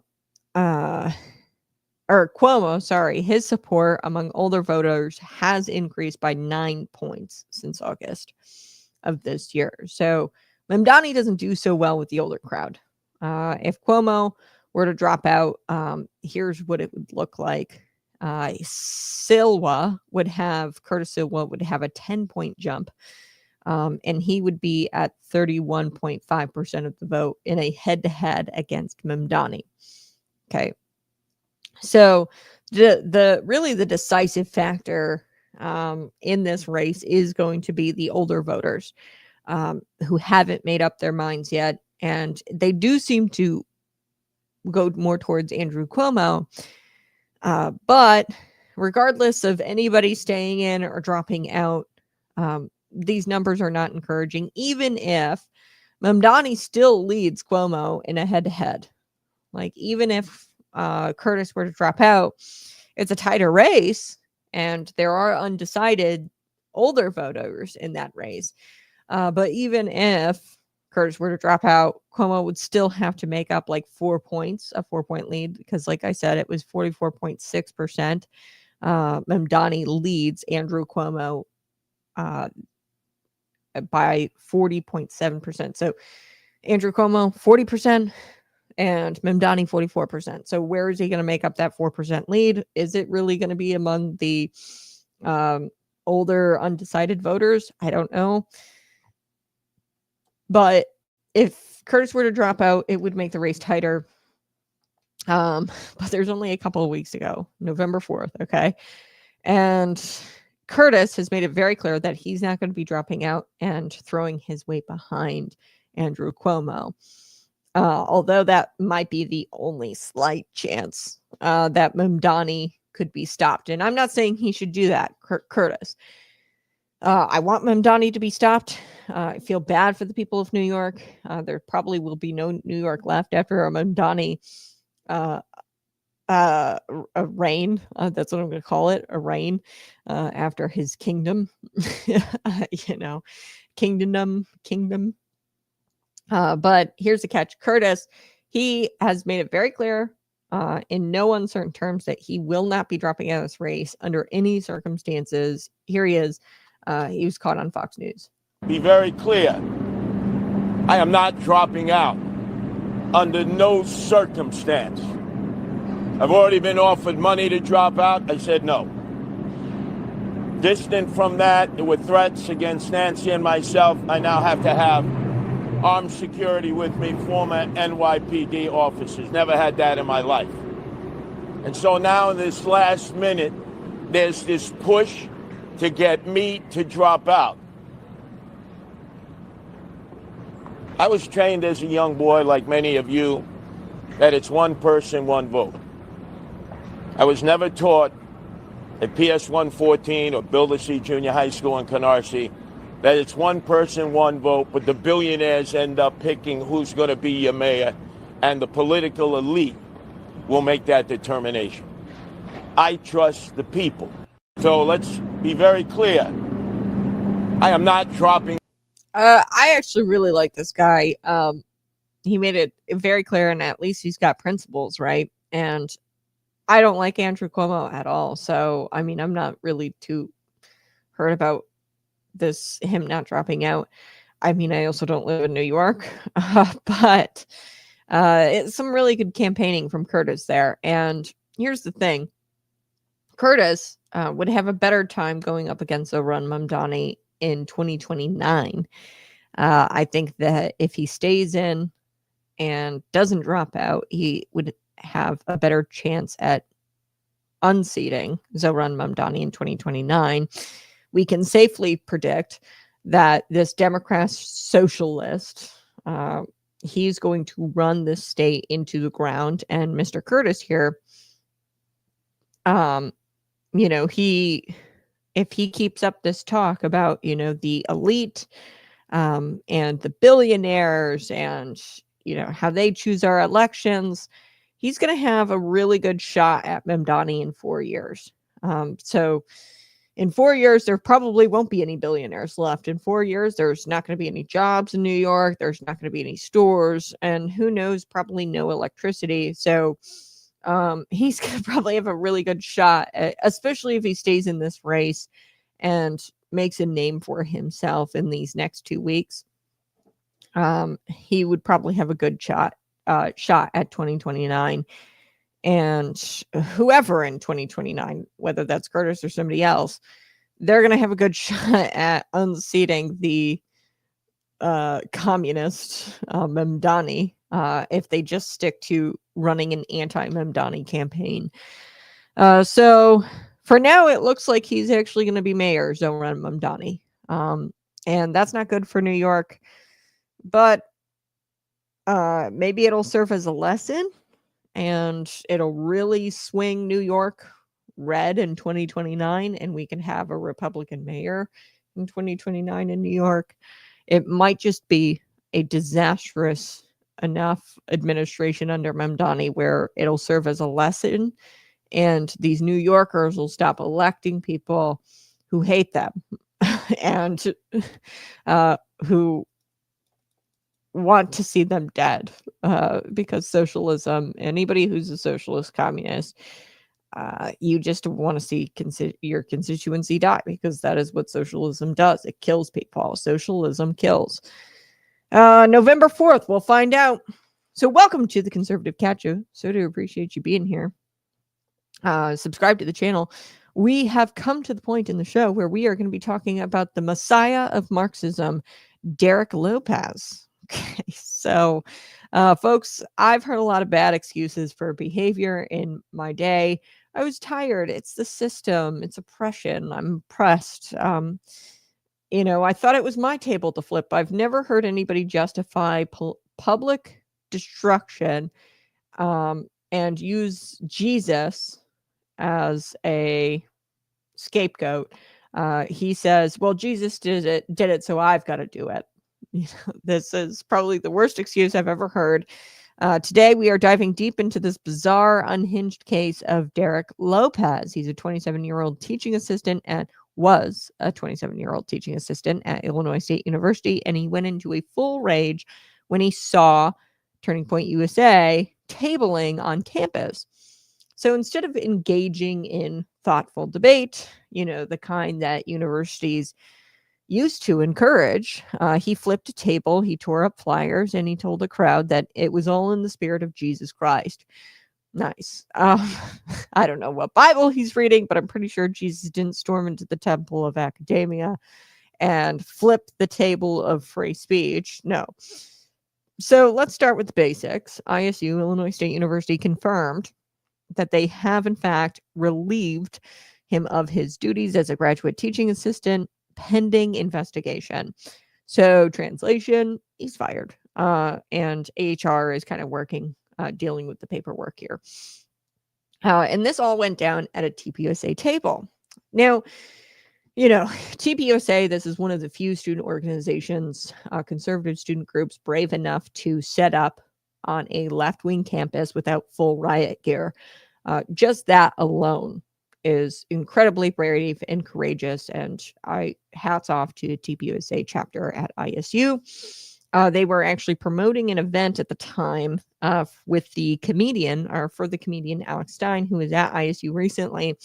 Cuomo, sorry, his support among older voters has increased by 9 points since August of this year. So Mamdani doesn't do so well with the older crowd. If Cuomo were to drop out, here's what it would look like. Curtis Silva would have a 10-point jump, and he would be at 31.5% of the vote in a head-to-head against Mamdani. Okay, so the decisive factor in this race is going to be the older voters who haven't made up their minds yet, and they do seem to go more towards Andrew Cuomo. But regardless of anybody staying in or dropping out, these numbers are not encouraging, even if Mamdani still leads Cuomo in a head-to-head. Like, even if Curtis were to drop out, it's a tighter race, and there are undecided older voters in that race. But even if Curtis were to drop out, Cuomo would still have to make up like 4 points, a 4-point lead, because like I said, it was 44.6%. Mamdani leads Andrew Cuomo by 40.7%. So Andrew Cuomo, 40%, and Mamdani, 44%. So where is he going to make up that 4% lead? Is it really going to be among the older undecided voters? I don't know. But if Curtis were to drop out, it would make the race tighter. But there's only a couple of weeks to go, November 4th, okay? And Curtis has made it very clear that he's not going to be dropping out and throwing his weight behind Andrew Cuomo. Although that might be the only slight chance that Mamdani could be stopped. And I'm not saying he should do that, Curtis. I want Mamdani to be stopped. I feel bad for the people of New York. There probably will be no New York left after a Mamdani a reign. That's what I'm going to call it, a reign after his kingdom. Kingdom. But here's the catch. Curtis, he has made it very clear in no uncertain terms that he will not be dropping out of this race under any circumstances. Here he is. He was caught on Fox News. Be very clear. I am not dropping out. under no circumstance. I've already been offered money to drop out. I said no. Distant from that, there were threats against Nancy and myself. I now have to have armed security with me, former NYPD officers. Never had that in my life. And so now in this last minute, there's this push to get me to drop out. I was trained as a young boy, like many of you, that it's one person, one vote. I was never taught at PS 114 or Builder C Junior High School in Canarsie that it's one person, one vote, but the billionaires end up picking who's going to be your mayor, and the political elite will make that determination. I trust the people. So let's be very clear. I am not dropping. I actually really like this guy. He made it very clear, and at least he's got principles, right? And I don't like Andrew Cuomo at all. So, I mean, I'm not really too hurt about him not dropping out. I mean, I also don't live in New York, but it's some really good campaigning from Curtis there. And here's the thing. Curtis would have a better time going up against Zohran Mamdani in 2029. I think that if he stays in and doesn't drop out, he would have a better chance at unseating Zohran Mamdani in 2029. We can safely predict that this Democrat socialist, he's going to run this state into the ground. And Mr. Curtis here, if he keeps up this talk about, the elite and the billionaires and, how they choose our elections, he's going to have a really good shot at Mamdani in 4 years. So in 4 years, there probably won't be any billionaires left. In 4 years, there's not going to be any jobs in New York. There's not going to be any stores, and who knows, probably no electricity. So he's going to probably have a really good shot, especially if he stays in this race and makes a name for himself in these next 2 weeks. He would probably have a good shot at 2029. And whoever in 2029, whether that's Curtis or somebody else, they're going to have a good shot at unseating the communist Mamdani if they just stick to running an anti-Mamdani campaign. So for now, it looks like he's actually going to be mayor, Zohran Mamdani. And that's not good for New York. But maybe it'll serve as a lesson, and it'll really swing New York red in 2029, and we can have a Republican mayor in 2029 in New York. It might just be a disastrous enough administration under Mamdani where it'll serve as a lesson, and these New Yorkers will stop electing people who hate them and who want to see them dead, because socialism, anybody who's a socialist communist, you just want to see your constituency die, because that is what socialism does. It kills people. Socialism kills. November 4th, we'll find out. So welcome to the Conservative Cat Show. So do appreciate you being here. Subscribe to the channel. We have come to the point in the show where we are going to be talking about the Messiah of Marxism, Derek Lopez. Okay, so folks, I've heard a lot of bad excuses for behavior in my day. I was tired. It's the system. It's oppression. I'm oppressed. I thought it was my table to flip. I've never heard anybody justify public destruction and use Jesus as a scapegoat. He says, well, Jesus did it, so I've got to do it. This is probably the worst excuse I've ever heard. Today, we are diving deep into this bizarre, unhinged case of Derek Lopez. He's a 27-year-old teaching assistant was a 27-year-old teaching assistant at Illinois State University, and he went into a full rage when he saw Turning Point USA tabling on campus. So instead of engaging in thoughtful debate, the kind that universities used to encourage. He flipped a table, he tore up flyers, and he told the crowd that it was all in the spirit of Jesus Christ. Nice. I don't know what Bible he's reading, but I'm pretty sure Jesus didn't storm into the temple of academia and flip the table of free speech. No. So let's start with the basics. ISU, Illinois State University, confirmed that they have, in fact, relieved him of his duties as a graduate teaching assistant pending investigation. So, translation, he's fired. And AHR is kind of working, dealing with the paperwork here. And this all went down at a TPUSA table. Now, you know, TPUSA, this is one of the few student organizations, conservative student groups, brave enough to set up on a left-wing campus without full riot gear. Just that alone is incredibly brave and courageous, and hats off to the TPUSA chapter at ISU. They were actually promoting an event at the time with the comedian, or for the comedian Alex Stein, who was at ISU recently.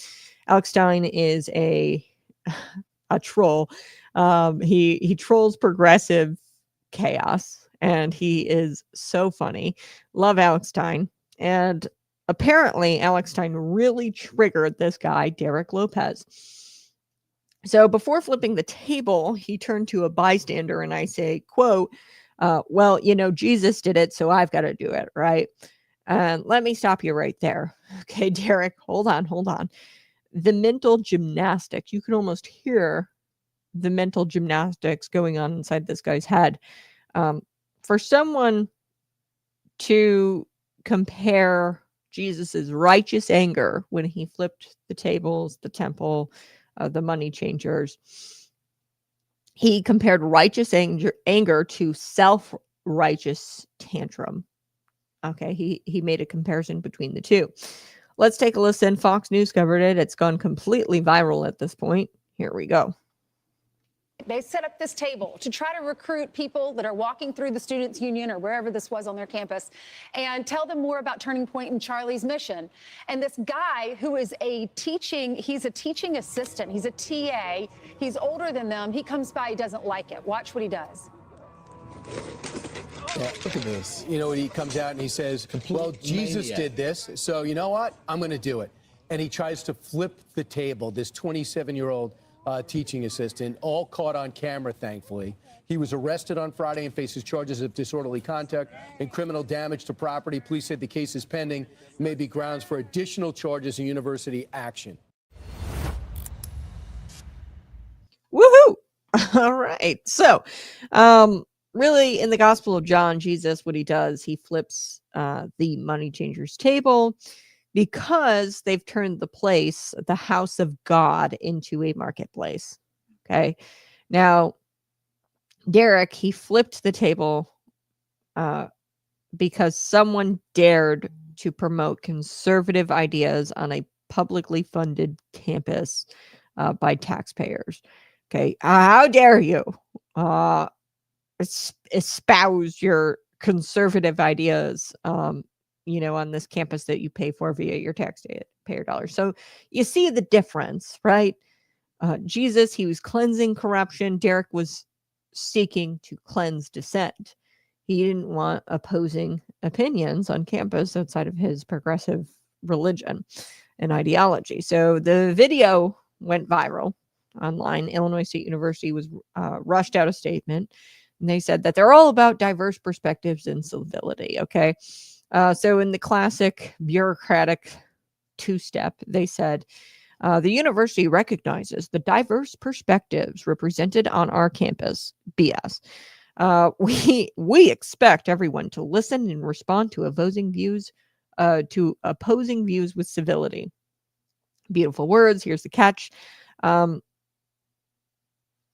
Alex Stein is a troll. He trolls progressive chaos, and he is so funny. Love Alex Stein. And apparently Alex Stein really triggered this guy, Derek Lopez. So before flipping the table, he turned to a bystander and I say, quote, well, you know, Jesus did it, so I've got to do it, right? And let me stop you right there. Okay, Derek, hold on. The mental gymnastics, you can almost hear the mental gymnastics going on inside this guy's head. For someone to compare Jesus's righteous anger when he flipped the tables, the temple, the money changers, he compared righteous anger to self-righteous tantrum. Okay, he made a comparison between the two. Let's take a listen. Fox News covered it. It's gone completely viral at this point. Here we go. They set up this table to try to recruit people that are walking through the Students' Union or wherever this was on their campus and tell them more about Turning Point and Charlie's mission. And this guy who is he's a teaching assistant. He's a TA. He's older than them. He comes by, he doesn't like it. Watch what he does. Yeah, look at this. You know, he comes out and he says, well, Jesus did this, so you know what? I'm going to do it. And he tries to flip the table, this 27-year-old teaching assistant, all caught on camera, thankfully. He was arrested on Friday and faces charges of disorderly conduct and criminal damage to property. Police said the case is pending, may be grounds for additional charges and university action. Woohoo! All right. So, really, in the Gospel of John, Jesus, what he does, he flips the money changers table because they've turned the house of God, into a marketplace. Okay. Now, Derek, he flipped the table because someone dared to promote conservative ideas on a publicly funded campus by taxpayers. Okay. How dare you espouse your conservative ideas, on this campus that you pay for via your taxpayer dollars. So you see the difference, right? Jesus, he was cleansing corruption. Derek was seeking to cleanse dissent. He didn't want opposing opinions on campus outside of his progressive religion and ideology. So the video went viral online. Illinois State University was rushed out a statement, and they said that they're all about diverse perspectives and civility. Okay. So in the classic bureaucratic two-step, they said, the university recognizes the diverse perspectives represented on our campus. BS. We expect everyone to listen and respond to opposing views with civility. Beautiful words. Here's the catch.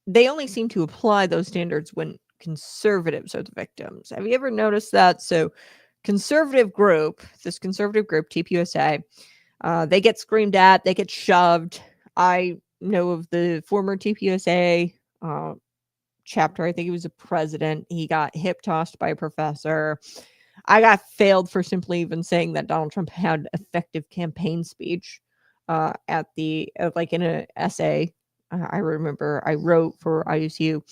They only seem to apply those standards when conservatives are the victims. Have you ever noticed that? So this conservative group, TPUSA, they get screamed at, they get shoved. I know of the former TPUSA chapter. I think he was a president. He got hip tossed by a professor. I got failed for simply even saying that Donald Trump had effective campaign speech in an essay I remember I wrote for ISU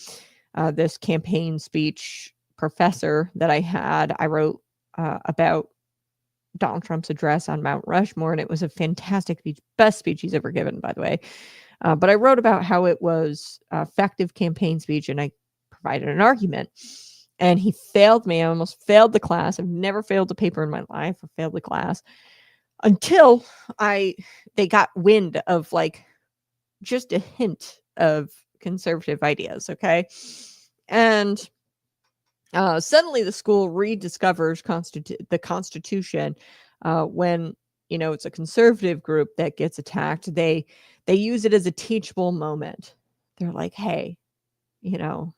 this campaign speech professor that I had. I wrote about Donald Trump's address on Mount Rushmore, and it was a fantastic speech, best speech he's ever given, by the way. But I wrote about how it was effective campaign speech, and I provided an argument. And he failed me. I almost failed the class. I've never failed a paper in my life or failed the class until they got wind of like just a hint of conservative ideas. Okay. And suddenly the school rediscovers the Constitution when, you know, it's a conservative group that gets attacked. They use it as a teachable moment. They're like, hey, you know,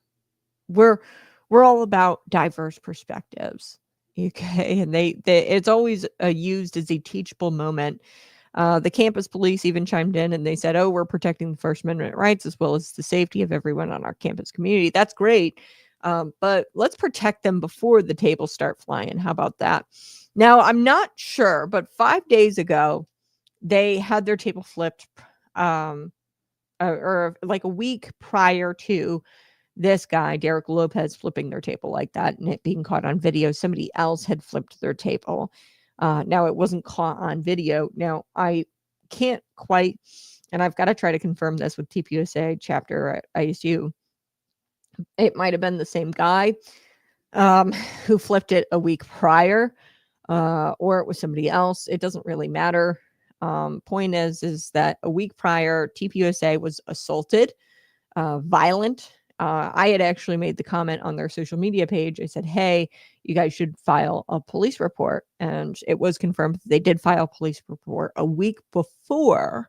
we're all about diverse perspectives. Okay. And they it's always used as a teachable moment. The campus police even chimed in and they said, oh, we're protecting the First Amendment rights as well as the safety of everyone on our campus community. That's great. But let's protect them before the tables start flying. How about that? Now, I'm not sure, but 5 days ago, they had their table flipped or like a week prior to this guy, Derek Lopez, flipping their table like that and it being caught on video. Somebody else had flipped their table. Now, it wasn't caught on video. Now, I can't quite, and I've got to try to confirm this with TPUSA chapter at ISU. It might have been the same guy who flipped it a week prior, or it was somebody else. It doesn't really matter. Point is that a week prior, TPUSA was assaulted, violent. I had actually made the comment on their social media page. I said, hey, you guys should file a police report. And it was confirmed that they did file a police report a week before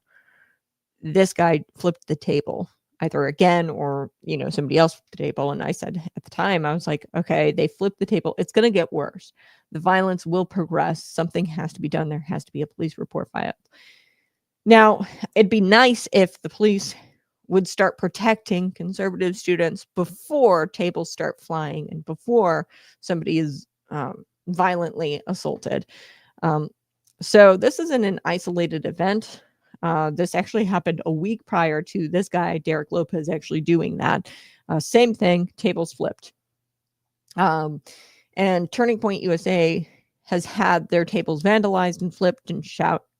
this guy flipped the table, either again or, you know, somebody else flipped the table. And I said at the time, I was like, okay, they flipped the table. It's going to get worse. The violence will progress. Something has to be done. There has to be a police report filed. Now, it'd be nice if the police would start protecting conservative students before tables start flying and before somebody is violently assaulted. So this isn't an isolated event. This actually happened a week prior to this guy, Derek Lopez, actually doing that. Same thing, tables flipped. And Turning Point USA has had their tables vandalized and flipped and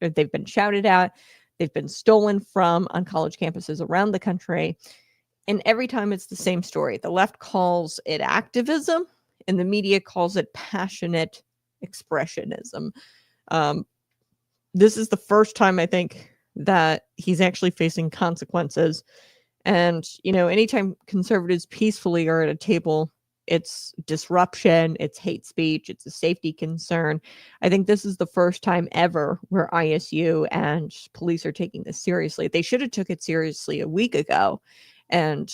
they've been shouted at. They've been stolen from on college campuses around the country. And every time it's the same story. The left calls it activism and the media calls it passionate expressionism. This is the first time I think that he's actually facing consequences. And, you know, anytime conservatives peacefully are at a table, it's disruption, it's hate speech, it's a safety concern. I think this is the first time ever where ISU and police are taking this seriously. They should have took it seriously a week ago. And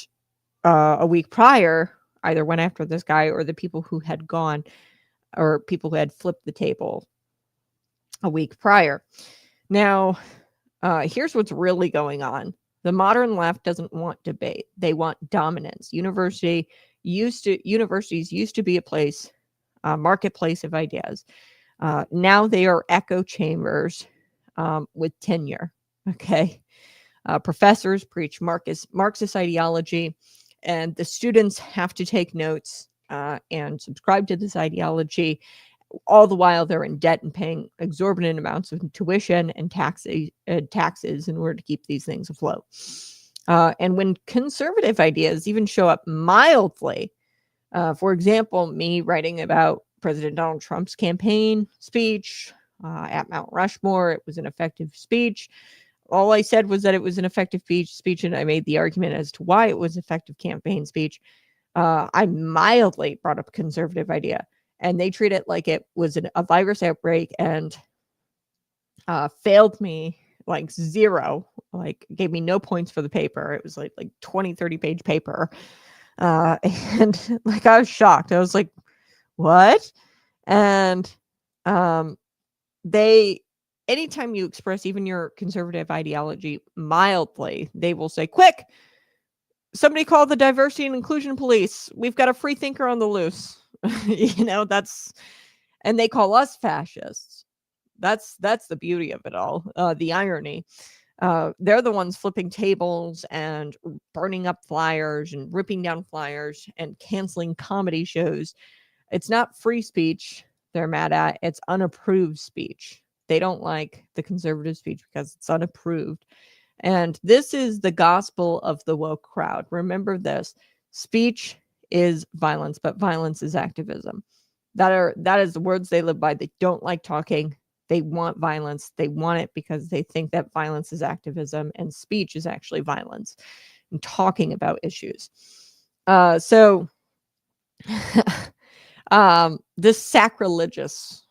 a week prior, either went after this guy or the people who had gone or people who had flipped the table a week prior. Now, here's what's really going on. The modern left doesn't want debate. They want dominance. Universities used to be a place, marketplace of ideas. Now they are echo chambers with tenure. Okay. Professors preach Marxist ideology, and the students have to take notes and subscribe to this ideology. All the while they're in debt and paying exorbitant amounts of tuition and taxes in order to keep these things afloat. And when conservative ideas even show up mildly, for example, me writing about President Donald Trump's campaign speech at Mount Rushmore, it was an effective speech. All I said was that it was an effective speech, and I made the argument as to why it was effective campaign speech. I mildly brought up a conservative idea. And they treat it like it was a virus outbreak and failed me like zero, like gave me no points for the paper. It was like 20, 30 page paper. And like, I was shocked. I was like, what? And anytime you express even your conservative ideology mildly, they will say, quick, somebody call the diversity and inclusion police. We've got a free thinker on the loose. You know, and they call us fascists. That's the beauty of it all, the irony. They're the ones flipping tables and burning up flyers and ripping down flyers and canceling comedy shows. It's not free speech they're mad at, it's unapproved speech. They don't like the conservative speech because it's unapproved. And this is the gospel of the woke crowd. Remember this: speech is violence, but violence is activism. That is the words they live by. They don't like talking. They want violence. They want it because they think that violence is activism and speech is actually violence and talking about issues. So this sacrilegious,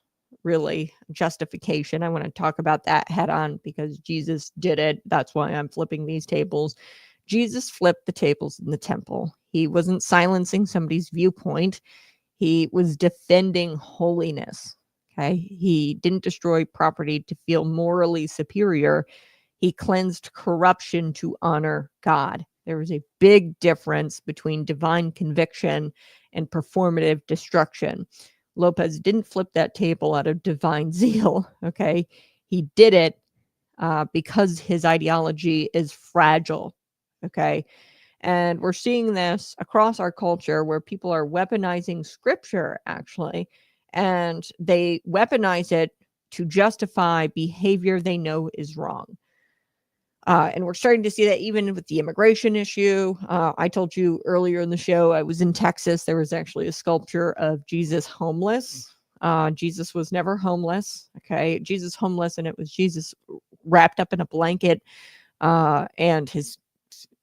really, justification, I want to talk about that head on because Jesus did it. That's why I'm flipping these tables. Jesus flipped the tables in the temple. He wasn't silencing somebody's viewpoint. He was defending holiness. Okay. He didn't destroy property to feel morally superior. He cleansed corruption to honor God. There was a big difference between divine conviction and performative destruction. Lopez didn't flip that table out of divine zeal. Okay. He did it because his ideology is fragile. Okay. And we're seeing this across our culture where people are weaponizing scripture, actually, and they weaponize it to justify behavior they know is wrong. And we're starting to see that even with the immigration issue. I told you earlier in the show, I was in Texas. There was actually a sculpture of Jesus homeless. Jesus was never homeless. Okay. Jesus homeless, and it was Jesus wrapped up in a blanket, and his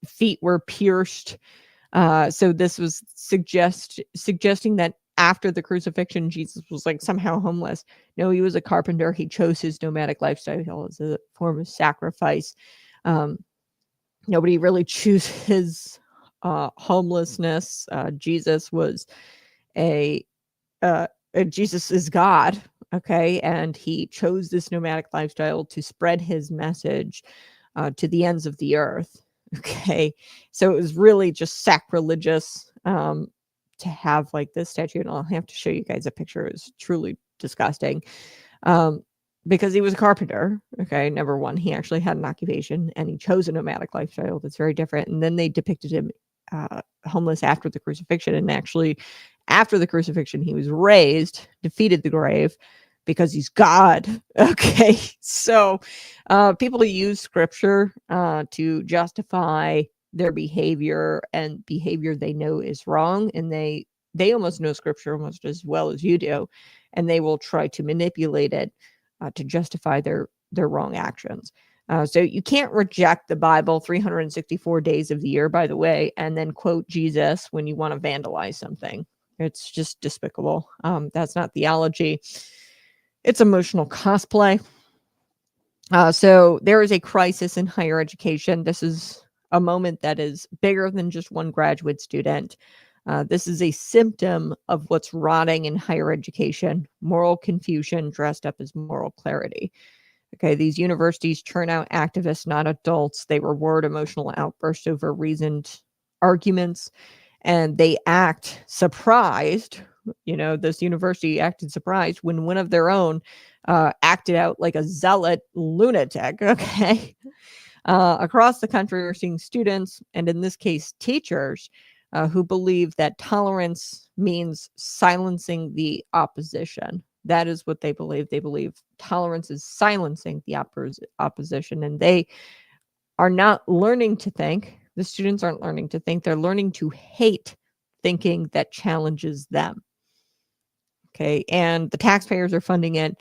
feet were pierced. So this was suggesting that after the crucifixion, Jesus was like somehow homeless. No, he was a carpenter. He chose his nomadic lifestyle as a form of sacrifice. Nobody really chooses homelessness. Jesus was Jesus is God. Okay. And he chose this nomadic lifestyle to spread his message to the ends of the earth. Okay. So it was really just sacrilegious to have like this statue. And I'll have to show you guys a picture. It was truly disgusting because he was a carpenter. Okay. Number one, he actually had an occupation and he chose a nomadic lifestyle that's very different. And then they depicted him homeless after the crucifixion. And actually, after the crucifixion, he was raised, defeated the grave, because he's God. Okay. So people use scripture to justify their behavior, and behavior they know is wrong. And they almost know scripture almost as well as you do. And they will try to manipulate it to justify their wrong actions. So you can't reject the Bible 364 days of the year, by the way, and then quote Jesus when you want to vandalize something. It's just despicable. That's not theology. It's emotional cosplay. So there is a crisis in higher education. This is a moment that is bigger than just one graduate student. This is a symptom of what's rotting in higher education: moral confusion dressed up as moral clarity. Okay, these universities churn out activists, not adults. They reward emotional outbursts over reasoned arguments, and they act surprised. This university acted surprised when one of their own acted out like a zealot lunatic. Okay. Across the country, we're seeing students, and in this case, teachers, who believe that tolerance means silencing the opposition. That is what they believe. They believe tolerance is silencing the opposition, and they are not learning to think. The students aren't learning to think. They're learning to hate thinking that challenges them. Okay. And the taxpayers are funding it.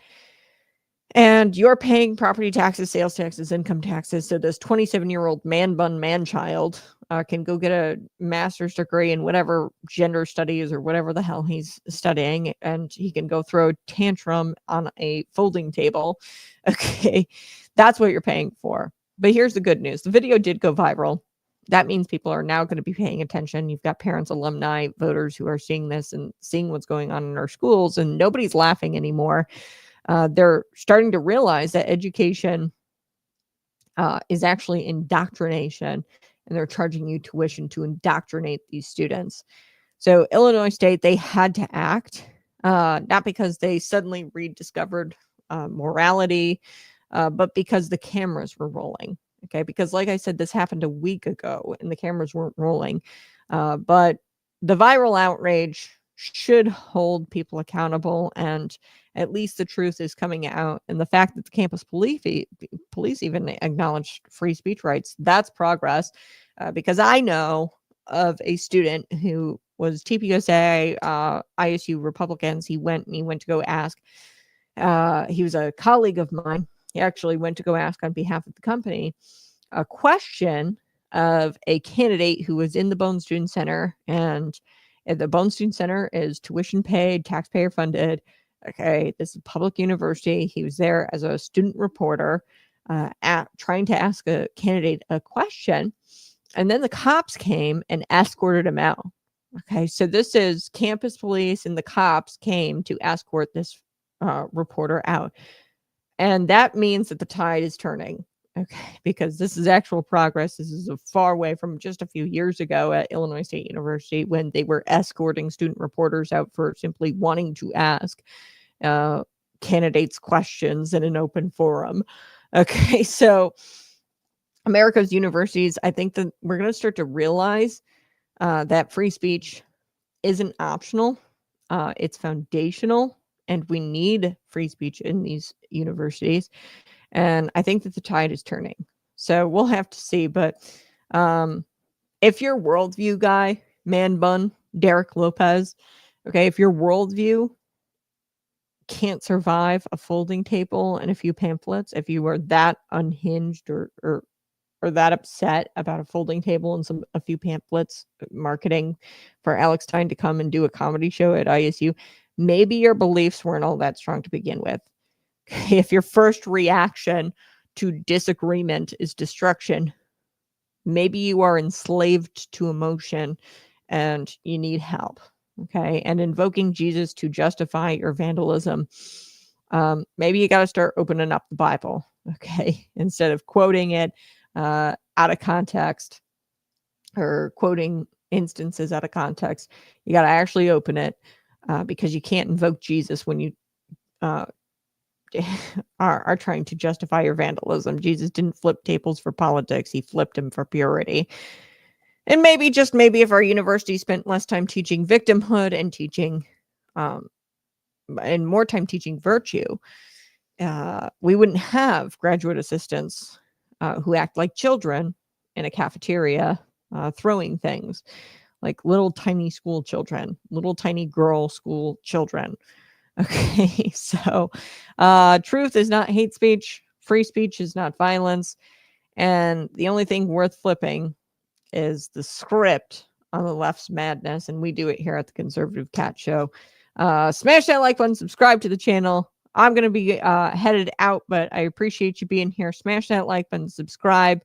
And you're paying property taxes, sales taxes, income taxes. So this 27-year-old man-child can go get a master's degree in whatever gender studies or whatever the hell he's studying. And he can go throw a tantrum on a folding table. Okay. That's what you're paying for. But here's the good news. The video did go viral. That means people are now going to be paying attention. You've got parents, alumni, voters who are seeing this and seeing what's going on in our schools, and nobody's laughing anymore. They're starting to realize that education is actually indoctrination, and they're charging you tuition to indoctrinate these students. So Illinois State, they had to act, not because they suddenly rediscovered morality, but because the cameras were rolling. Okay, because like I said, this happened a week ago and the cameras weren't rolling. But the viral outrage should hold people accountable, and at least the truth is coming out. And the fact that the campus police even acknowledged free speech rights, that's progress. Because I know of a student who was TPUSA, ISU Republicans. He went to go ask. He was a colleague of mine. He actually went to go ask on behalf of the company a question of a candidate who was in the Bone Student Center, and the Bone Student Center is tuition paid, taxpayer funded. Okay, this is a public university. He was there as a student reporter, trying to ask a candidate a question, and then the cops came and escorted him out. Okay, so this is campus police and the cops came to escort this reporter out. And that means that the tide is turning. Okay, because this is actual progress. This is a far away from just a few years ago at Illinois State University when they were escorting student reporters out for simply wanting to ask candidates questions in an open forum. Okay, so America's universities, I think that we're going to start to realize that free speech isn't optional. It's foundational, and we need free speech in these universities. And I think that the tide is turning. So we'll have to see. But if your worldview guy, Man Bun, Derek Lopez, okay, if your worldview can't survive a folding table and a few pamphlets, if you are that unhinged or that upset about a folding table and a few pamphlets marketing for Alex Stein to come and do a comedy show at ISU, maybe your beliefs weren't all that strong to begin with. If your first reaction to disagreement is destruction, maybe you are enslaved to emotion and you need help. Okay. And invoking Jesus to justify your vandalism, maybe you got to start opening up the Bible. Okay. Instead of quoting it out of context or quoting instances out of context, you got to actually open it because you can't invoke Jesus when you are trying to justify your vandalism. Jesus didn't flip tables for politics. He flipped them for purity. And maybe, just maybe, if our university spent less time teaching victimhood and teaching and more time teaching virtue, we wouldn't have graduate assistants who act like children in a cafeteria throwing things like little tiny school children, little tiny girl school children. Okay, so truth is not hate speech. Free speech is not violence. And the only thing worth flipping is the script on the left's madness. And we do it here at the Conservative Cat Show. Smash that like button, subscribe to the channel. I'm going to be headed out, but I appreciate you being here. Smash that like button, subscribe.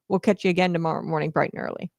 We'll catch you again tomorrow morning, bright and early.